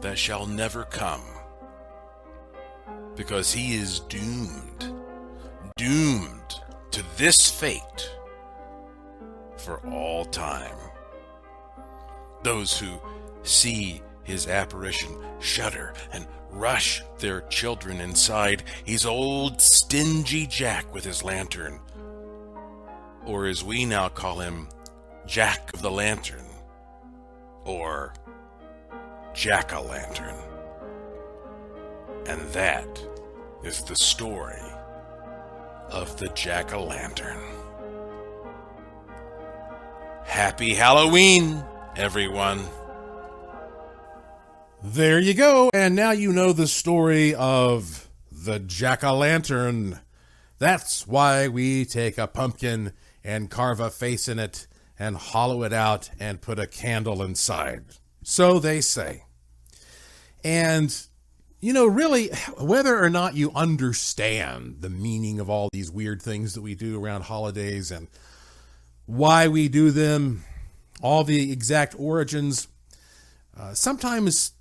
that shall never come, because he is doomed to this fate for all time. Those who see his apparition shudder and rush their children inside. He's old Stingy Jack with his lantern, or as we now call him, Jack of the Lantern, or Jack-o'-lantern. And that is the story of the Jack-o'-lantern. Happy Halloween, everyone. There you go, and now you know the story of the Jack-o'-lantern. That's why we take a pumpkin and carve a face in it and hollow it out and put a candle inside. So they say. And, you know, really, whether or not you understand the meaning of all these weird things that we do around holidays and why we do them, all the exact origins, sometimes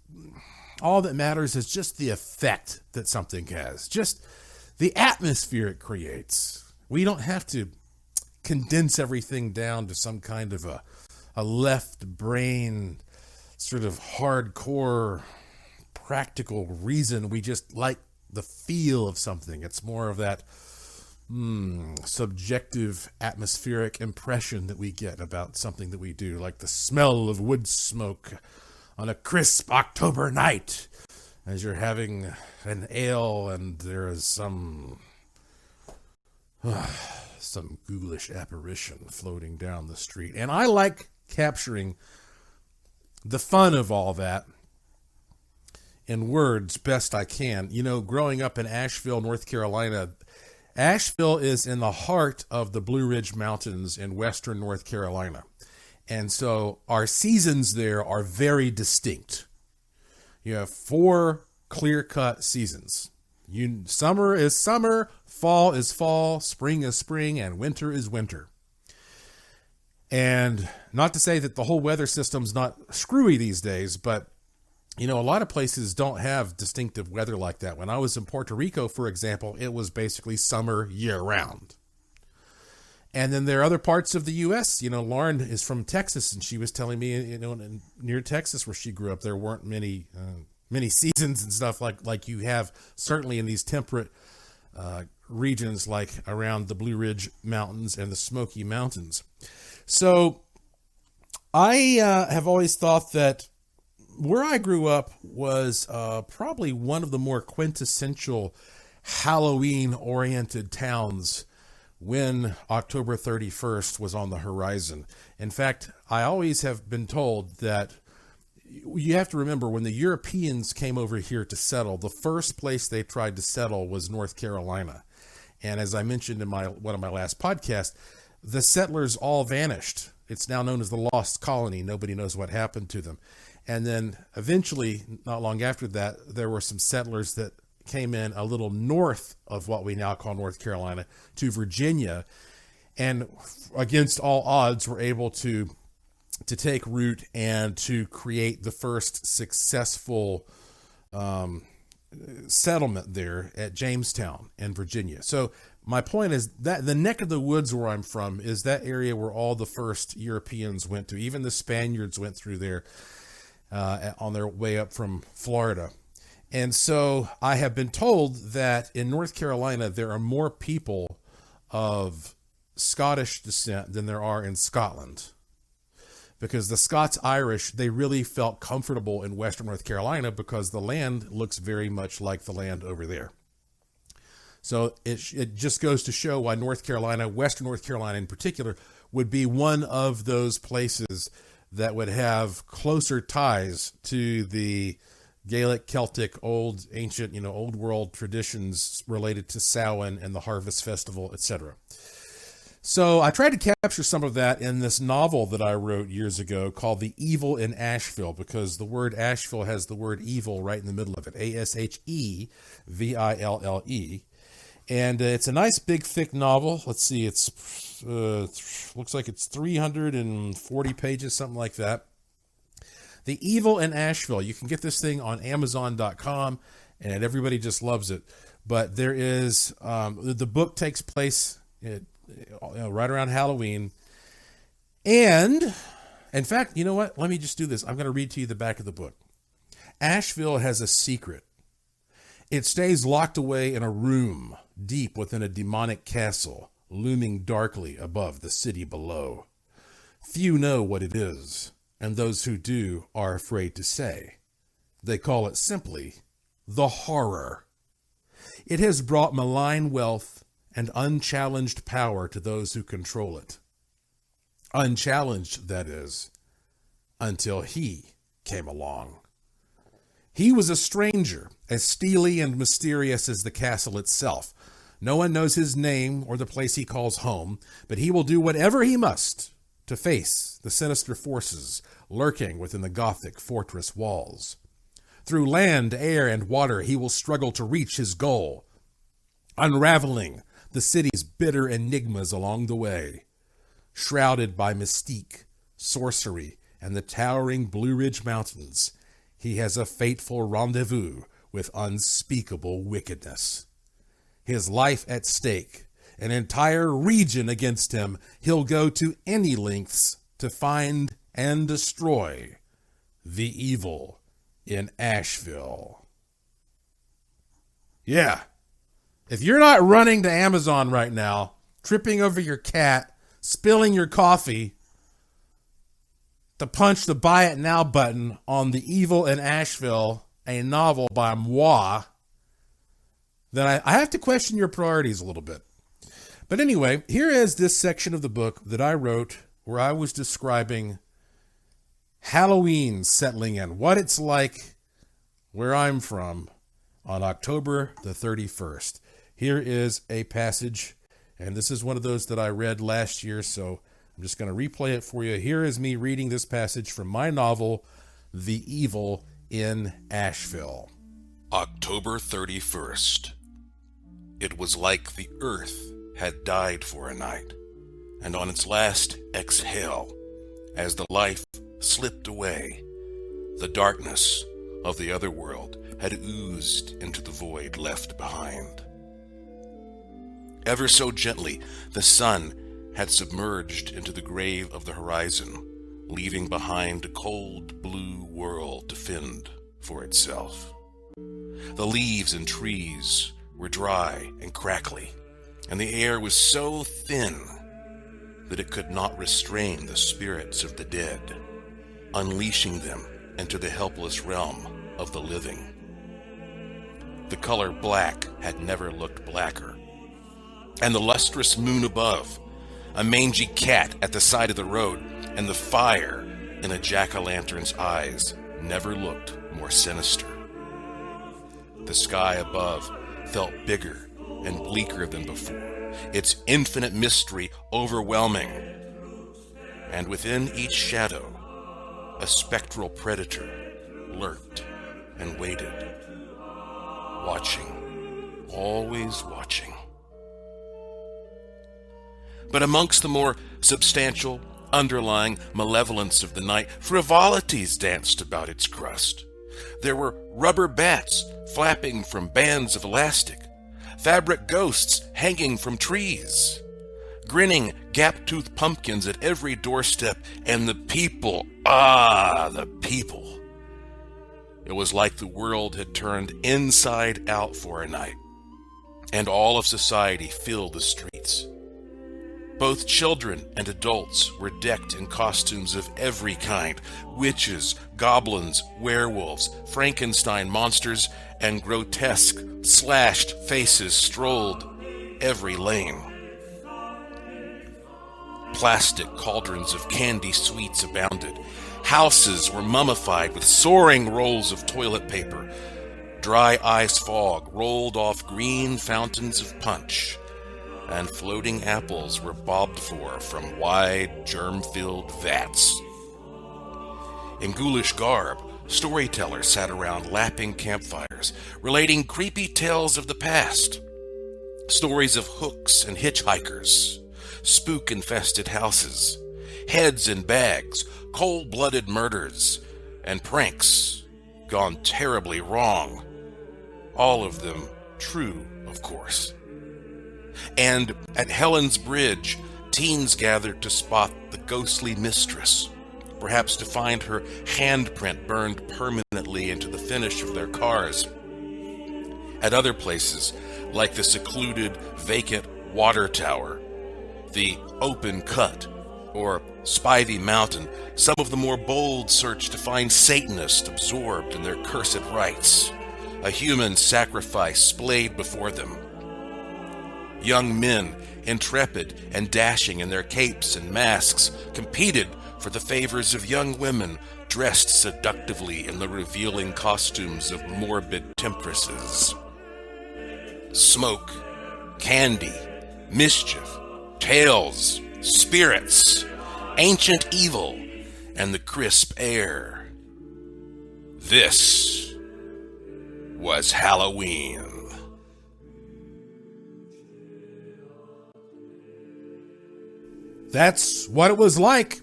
all that matters is just the effect that something has, just the atmosphere it creates. We don't have to condense everything down to some kind of a left brain sort of hardcore practical reason. We just like the feel of something. It's more of that subjective atmospheric impression that we get about something that we do, like the smell of wood smoke on a crisp October night as you're having an ale and there is some ghoulish apparition floating down the street. And I like capturing the fun of all that in words best I can. You know, growing up in Asheville, North Carolina, Asheville is in the heart of the Blue Ridge Mountains in western North Carolina. And so our seasons there are very distinct. You have 4 clear-cut seasons. Summer is summer, fall is fall, spring is spring, and winter is winter. And not to say that the whole weather system's not screwy these days, but, you know, a lot of places don't have distinctive weather like that. When I was in Puerto Rico, for example, it was basically summer year-round. And then there are other parts of the U.S., you know, Lauren is from Texas, and she was telling me, you know, near Texas where she grew up, there weren't many seasons and stuff like you have certainly in these temperate regions like around the Blue Ridge Mountains and the Smoky Mountains. So I have always thought that where I grew up was probably one of the more quintessential Halloween-oriented towns when October 31st was on the horizon. In fact, I always have been told that you have to remember when the Europeans came over here to settle, the first place they tried to settle was North Carolina. And as I mentioned in one of my last podcasts, the settlers all vanished It's now known as the Lost Colony. Nobody knows what happened to them. And then eventually, not long after that, there were some settlers that came in a little north of what we now call North Carolina to Virginia, and against all odds were able to take root and to create the first successful settlement there at Jamestown in Virginia. So my point is that the neck of the woods where I'm from is that area where all the first Europeans went to. Even the Spaniards went through there on their way up from Florida. And so I have been told that in North Carolina, there are more people of Scottish descent than there are in Scotland. Because the Scots-Irish, they really felt comfortable in Western North Carolina because the land looks very much like the land over there. So it just goes to show why North Carolina, Western North Carolina in particular, would be one of those places that would have closer ties to the Gaelic, Celtic, old, ancient, old world traditions related to Samhain and the Harvest Festival, etc. So I tried to capture some of that in this novel that I wrote years ago called The Evil in Asheville, because the word Asheville has the word evil right in the middle of it, Asheville. And it's a nice, big, thick novel. Let's see, it's looks like it's 340 pages, something like that. The Evil in Asheville. You can get this thing on Amazon.com, and everybody just loves it. But there is, the book takes place right around Halloween. And, in fact, you know what? Let me just do this. I'm going to read to you the back of the book. Asheville has a secret. It stays locked away in a room deep within a demonic castle, looming darkly above the city below. Few know what it is, and those who do are afraid to say. They call it simply the Horror. It has brought malign wealth and unchallenged power to those who control it. Unchallenged, that is, until he came along. He was a stranger, as steely and mysterious as the castle itself. No one knows his name or the place he calls home, but he will do whatever he must to face the sinister forces lurking within the Gothic fortress walls. Through land, air, and water, he will struggle to reach his goal, unraveling the city's bitter enigmas along the way. Shrouded by mystique, sorcery, and the towering Blue Ridge Mountains, he has a fateful rendezvous with unspeakable wickedness. His life at stake, an entire region against him, he'll go to any lengths to find and destroy the evil in Asheville. Yeah. If you're not running to Amazon right now, tripping over your cat, spilling your coffee, to punch the Buy It Now button on The Evil in Asheville, a novel by moi, then I have to question your priorities a little bit. But anyway, here is this section of the book that I wrote where I was describing Halloween settling in, what it's like where I'm from on October the 31st. Here is a passage, and this is one of those that I read last year, so I'm just going to replay it for you. Here is me reading this passage from my novel, The Evil in Asheville. October 31st. It was like the earth had died for a night, and on its last exhale, as the life slipped away, the darkness of the other world had oozed into the void left behind. Ever so gently, the sun had submerged into the grave of the horizon, leaving behind a cold blue world to fend for itself. The leaves and trees were dry and crackly, and the air was so thin that it could not restrain the spirits of the dead, unleashing them into the helpless realm of the living. The color black had never looked blacker, and the lustrous moon above, a mangy cat at the side of the road, and the fire in a jack-o'-lantern's eyes never looked more sinister. The sky above felt bigger and bleaker than before, its infinite mystery overwhelming. and within each shadow, a spectral predator lurked and waited, watching, always watching. But amongst the more substantial, underlying malevolence of the night, frivolities danced about its crust. There were rubber bats flapping from bands of elastic, fabric ghosts hanging from trees, grinning gap-toothed pumpkins at every doorstep, and the people, the people. It was like the world had turned inside out for a night, and all of society filled the streets. Both children and adults were decked in costumes of every kind: witches, goblins, werewolves, Frankenstein monsters, and grotesque, slashed faces strolled every lane. Plastic cauldrons of candy sweets abounded. Houses were mummified with soaring rolls of toilet paper. Dry ice fog rolled off green fountains of punch, and floating apples were bobbed for from wide, germ-filled vats. In ghoulish garb, storytellers sat around lapping campfires, relating creepy tales of the past. Stories of hooks and hitchhikers, spook-infested houses, heads in bags, cold-blooded murders, and pranks gone terribly wrong. All of them true, of course. And at Helen's Bridge, teens gathered to spot the ghostly mistress, perhaps to find her handprint burned permanently into the finish of their cars. At other places, like the secluded, vacant water tower, the open cut, or Spivey Mountain, some of the more bold searched to find Satanists absorbed in their cursed rites, a human sacrifice splayed before them. Young men, intrepid and dashing in their capes and masks, competed for the favors of young women dressed seductively in the revealing costumes of morbid temptresses. Smoke, candy, mischief, tales, spirits, ancient evil, and the crisp air. This was Halloween. That's what it was like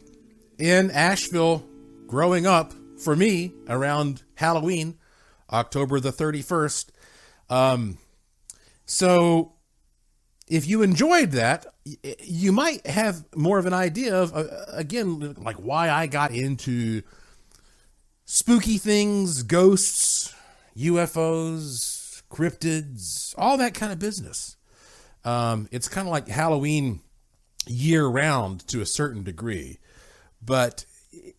in Asheville growing up for me around Halloween, October the 31st. So if you enjoyed that, you might have more of an idea of, again, like why I got into spooky things, ghosts, UFOs, cryptids, all that kind of business. It's kind of like Halloween year round to a certain degree, but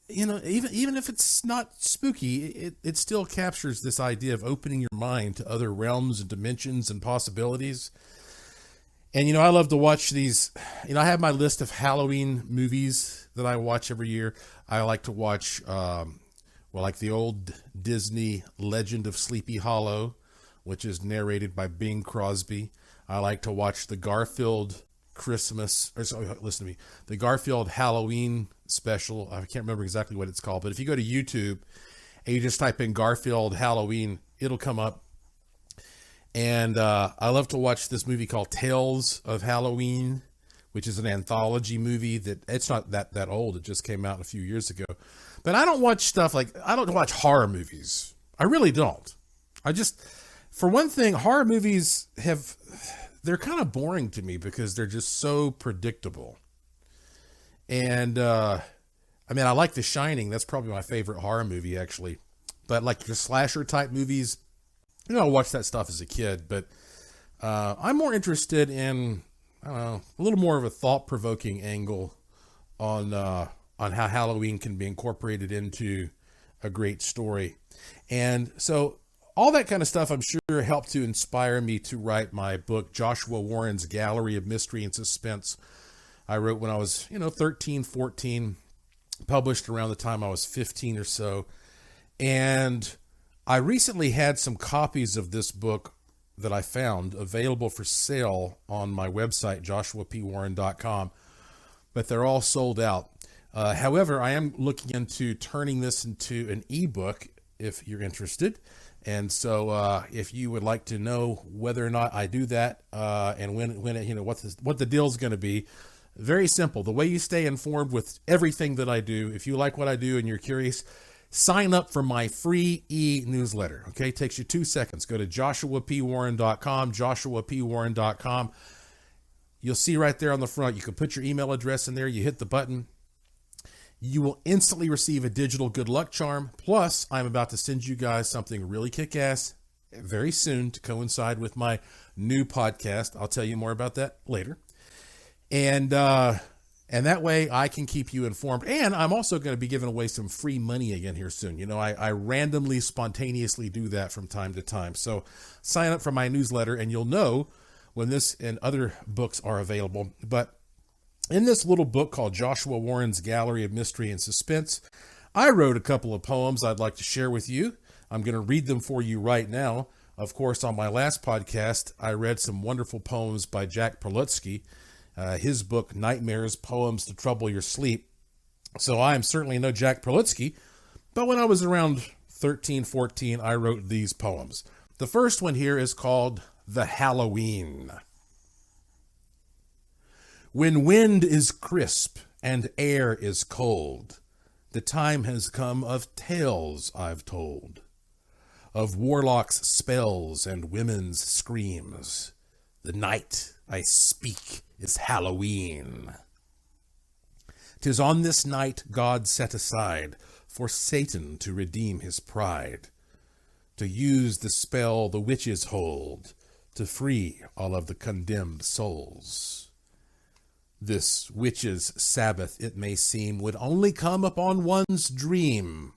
you know, even if it's not spooky, it still captures this idea of opening your mind to other realms and dimensions and possibilities. And you know, I love to watch these. You know, I have my list of Halloween movies that I watch every year. I like to watch like the old Disney Legend of Sleepy Hollow, which is narrated by Bing Crosby. I like to watch the Garfield the Garfield Halloween special. I can't remember exactly what it's called, but if you go to YouTube and you just type in Garfield Halloween, it'll come up. And I love to watch this movie called Tales of Halloween, which is an anthology movie that it's not that old. It just came out a few years ago. But I don't watch stuff like, I don't watch horror movies. I really don't. For one thing, horror movies they're kind of boring to me because they're just so predictable. And, I like The Shining. That's probably my favorite horror movie, actually. But like the slasher type movies, you know, I watched that stuff as a kid, but, I'm more interested in, I don't know, a little more of a thought-provoking angle on how Halloween can be incorporated into a great story. And so all that kind of stuff, I'm sure, helped to inspire me to write my book, Joshua Warren's Gallery of Mystery and Suspense. I wrote when I was, 13, 14, published around the time I was 15 or so. And I recently had some copies of this book that I found available for sale on my website, joshuapwarren.com, but they're all sold out. However, I am looking into turning this into an ebook if you're interested. And so if you would like to know whether or not I do that and when it, what the deal's going to be, very simple. The way you stay informed with everything that I do, if you like what I do and you're curious, sign up for my free e-newsletter. Okay, it takes you 2 seconds. Go to joshuapwarren.com, joshuapwarren.com. You'll see right there on the front, you can put your email address in there. You hit the button. You will instantly receive a digital good luck charm. Plus, I'm about to send you guys something really kick-ass very soon to coincide with my new podcast. I'll tell you more about that later. And that way I can keep you informed. And I'm also going to be giving away some free money again here soon. You know, I randomly, spontaneously do that from time to time. So sign up for my newsletter and you'll know when this and other books are available. But in this little book called Joshua Warren's Gallery of Mystery and Suspense, I wrote a couple of poems I'd like to share with you. I'm going to read them for you right now. Of course, on my last podcast, I read some wonderful poems by Jack Prelutsky, his book, Nightmares, Poems to Trouble Your Sleep. So I am certainly no Jack Prelutsky, but when I was around 13, 14, I wrote these poems. The first one here is called The Halloween. When wind is crisp and air is cold, the time has come of tales I've told, of warlocks' spells and women's screams. The night I speak is Halloween. 'Tis on this night God set aside for Satan to redeem his pride, to use the spell the witches hold, to free all of the condemned souls. This witch's Sabbath, it may seem, would only come upon one's dream.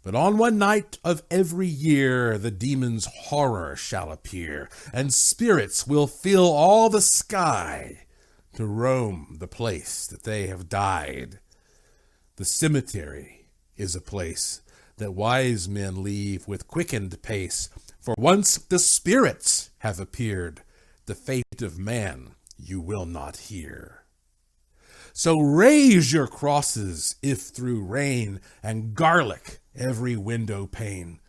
But on one night of every year, the demon's horror shall appear, and spirits will fill all the sky to roam the place that they have died. The cemetery is a place that wise men leave with quickened pace, for once the spirits have appeared, the fate of man you will not hear. So raise your crosses if through rain, and garlic every window pane.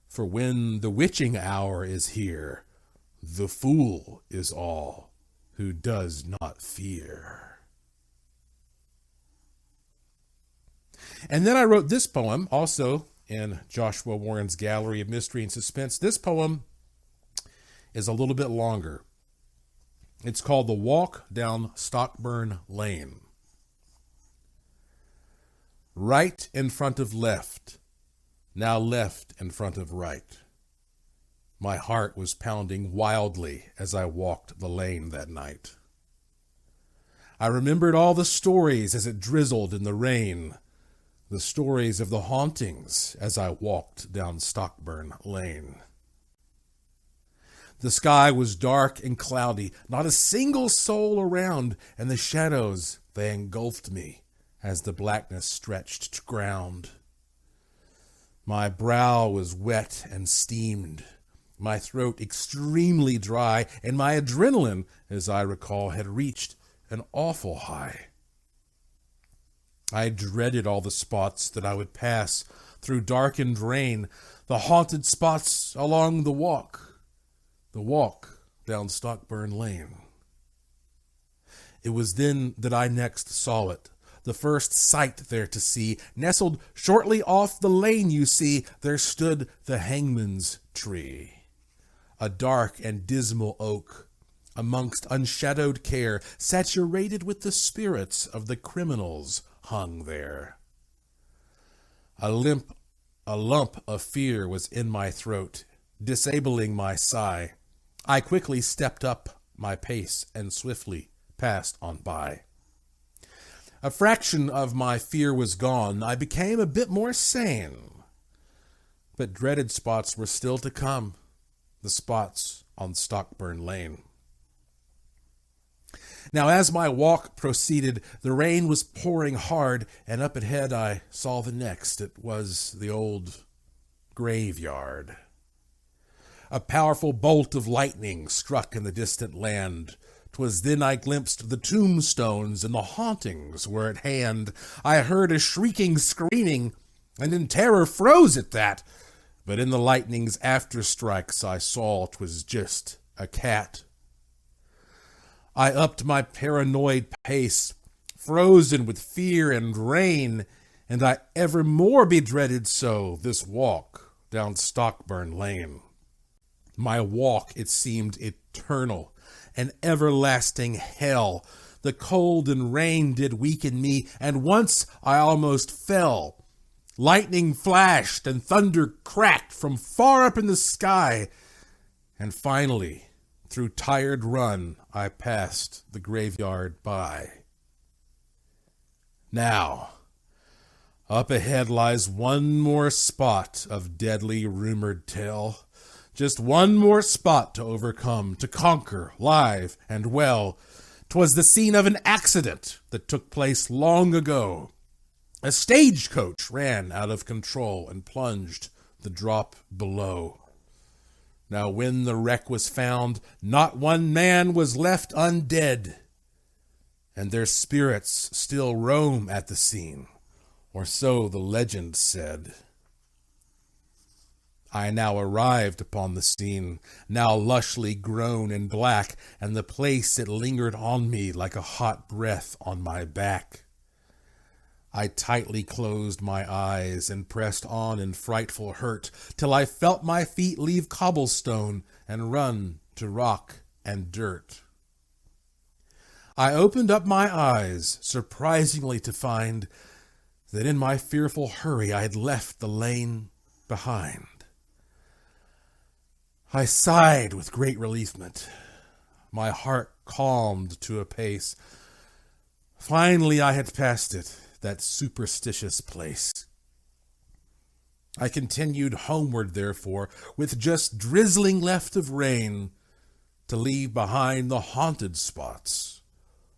For when the witching hour is here, the fool is all who does not fear. And then I wrote this poem also in Joshua Warren's Gallery of Mystery and Suspense. This poem is a little bit longer. It's called The Walk Down Stockburn Lane. Right in front of left, now left in front of right. My heart was pounding wildly as I walked the lane that night. I remembered all the stories as it drizzled in the rain, the stories of the hauntings as I walked down Stockburn Lane. The sky was dark and cloudy, not a single soul around, and the shadows, they engulfed me as the blackness stretched to ground. My brow was wet and steamed, my throat extremely dry, and my adrenaline, as I recall, had reached an awful high. I dreaded all the spots that I would pass through darkened rain, the haunted spots along the walk down Stockburn Lane. It was then that I next saw it, the first sight there to see. Nestled shortly off the lane, you see, there stood the hangman's tree, a dark and dismal oak, amongst unshadowed care, saturated with the spirits of the criminals hung there. A lump of fear was in my throat, disabling my sigh. I quickly stepped up my pace and swiftly passed on by. A fraction of my fear was gone. I became a bit more sane. But dreaded spots were still to come, the spots on Stockburn Lane. Now, as my walk proceeded, the rain was pouring hard, and up ahead I saw the next. It was the old graveyard. A powerful bolt of lightning struck in the distant land. 'Twas then I glimpsed the tombstones and the hauntings were at hand. I heard a shrieking, screaming, and in terror froze at that. But in the lightning's after strikes I saw 'twas just a cat. I upped my paranoid pace, frozen with fear and rain, and I evermore bedreaded so this walk down Stockburn Lane. My walk, it seemed eternal, an everlasting hell. The cold and rain did weaken me, and once I almost fell. Lightning flashed and thunder cracked from far up in the sky, and finally, through tired run, I passed the graveyard by. Now, up ahead lies one more spot of deadly rumored tale. Just one more spot to overcome, to conquer, live and well. 'Twas the scene of an accident that took place long ago. A stagecoach ran out of control and plunged the drop below. Now when the wreck was found, not one man was left undead, and their spirits still roam at the scene, or so the legend said. I now arrived upon the scene, now lushly grown and black, and the place it lingered on me like a hot breath on my back. I tightly closed my eyes and pressed on in frightful hurt, till I felt my feet leave cobblestone and run to rock and dirt. I opened up my eyes, surprisingly to find that in my fearful hurry I had left the lane behind. I sighed with great reliefment. My heart calmed to a pace. Finally I had passed it, that superstitious place. I continued homeward, therefore, with just drizzling left of rain, to leave behind the haunted spots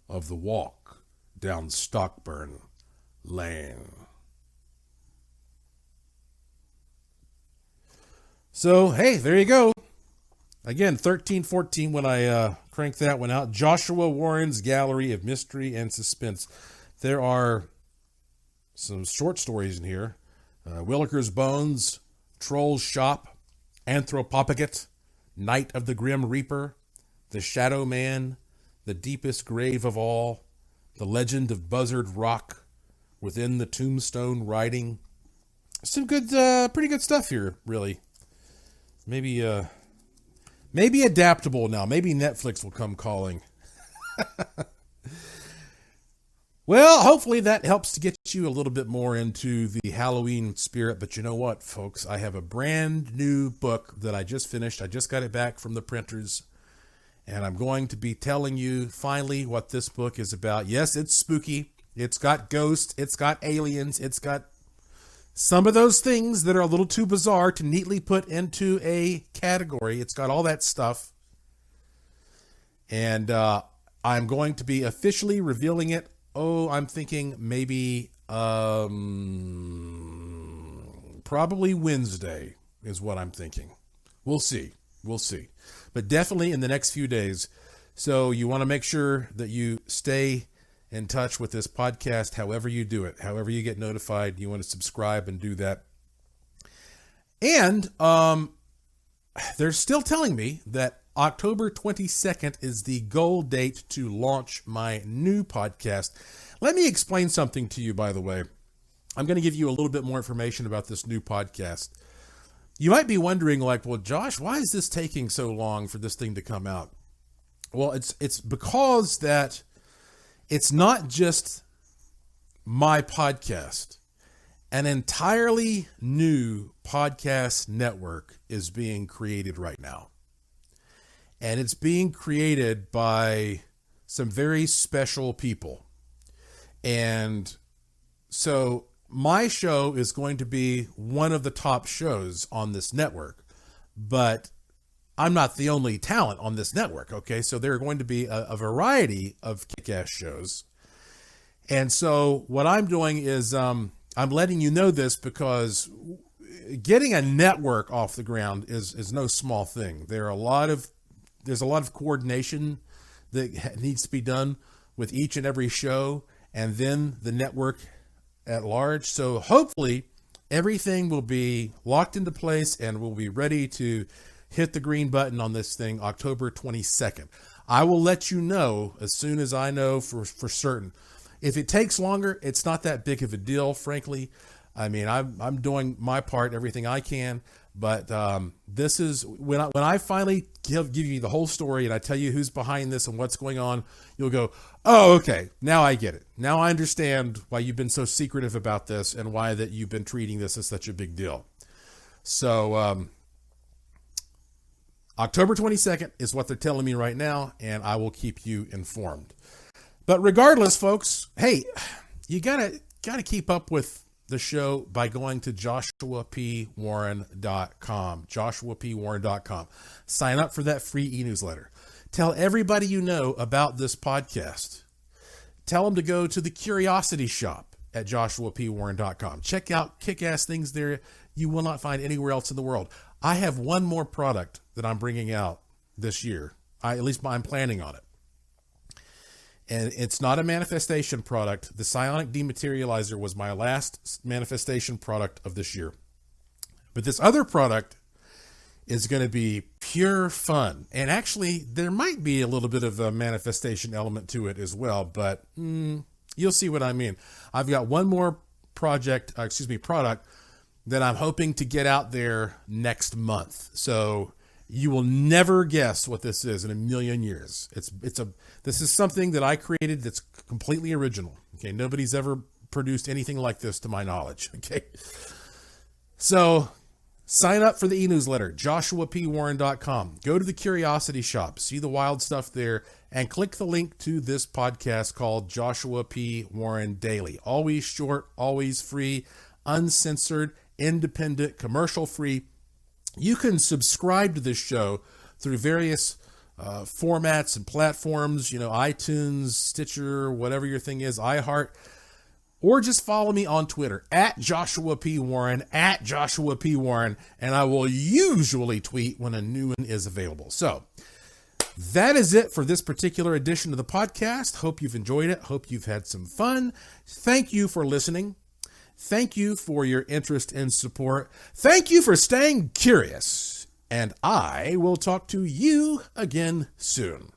of the walk down Stockburn Lane. So, hey, there you go. Again, 1314 when I cranked that one out. Joshua Warren's Gallery of Mystery and Suspense. There are some short stories in here. Williker's Bones, Troll's Shop, Anthropopaget, Night of the Grim Reaper, The Shadow Man, The Deepest Grave of All, The Legend of Buzzard Rock, Within the Tombstone Writing. Some good, pretty good stuff here, really. Maybe adaptable now. Maybe Netflix will come calling. Well, hopefully that helps to get you a little bit more into the Halloween spirit. But you know what, folks? I have a brand new book that I just finished. I just got it back from the printers. And I'm going to be telling you finally what this book is about. Yes, it's spooky. It's got ghosts. It's got aliens. It's got some of those things that are a little too bizarre to neatly put into a category. It's got all that stuff. And I'm going to be officially revealing it. Oh, I'm thinking maybe probably Wednesday is what I'm thinking. We'll see. We'll see. But definitely in the next few days. So you want to make sure that you stay in touch with this podcast, however you do it, however you get notified. You want to subscribe and do that. And they're still telling me that October 22nd is the goal date to launch my new podcast. Let me explain something to you, by the way. I'm going to give you a little bit more information about this new podcast. You might be wondering, like, well, Josh, why is this taking so long for this thing to come out? Well, it's because that it's not just my podcast. An entirely new podcast network is being created right now. And it's being created by some very special people. And so my show is going to be one of the top shows on this network. But I'm not the only talent on this network, okay? So there are going to be a variety of kick-ass shows. And so what I'm doing is I'm letting you know this because getting a network off the ground is no small thing. There's a lot of coordination that needs to be done with each and every show, and then the network at large. So hopefully everything will be locked into place and we'll be ready to hit the green button on this thing October 22nd. I will let you know as soon as I know for certain. If it takes longer, it's not that big of a deal, frankly. I mean, I'm doing my part, everything I can, but this is when I finally give you the whole story and I tell you who's behind this and what's going on, you'll go, oh, okay, now I get it. Now I understand why you've been so secretive about this and why that you've been treating this as such a big deal. So October 22nd is what they're telling me right now, and I will keep you informed. But regardless, folks, hey, you gotta keep up with the show by going to joshuapwarren.com, joshuapwarren.com. Sign up for that free e-newsletter. Tell everybody you know about this podcast. Tell them to go to the Curiosity Shop at joshuapwarren.com. Check out kick-ass things there you will not find anywhere else in the world. I have one more product that I'm bringing out this year. At least I'm planning on it. And it's not a manifestation product. The Psionic Dematerializer was my last manifestation product of this year. But this other product is going to be pure fun. And actually, there might be a little bit of a manifestation element to it as well. But you'll see what I mean. I've got one more product that I'm hoping to get out there next month. So you will never guess what this is in a million years. This is something that I created that's completely original. Okay, nobody's ever produced anything like this to my knowledge. Okay, so sign up for the e-newsletter, joshuapwarren.com. Go to the Curiosity Shop, see the wild stuff there, and click the link to this podcast called Joshua P. Warren Daily. Always short, always free, uncensored, independent, commercial-free. You can subscribe to this show through various formats and platforms, iTunes, Stitcher, whatever your thing is, iHeart, or just follow me on Twitter at Joshua P. Warren, at Joshua P. Warren, and I will usually tweet when a new one is available. So that is it for this particular edition of the podcast. Hope you've enjoyed it. Hope you've had some fun. Thank you for listening. Thank you for your interest and support. Thank you for staying curious. And I will talk to you again soon.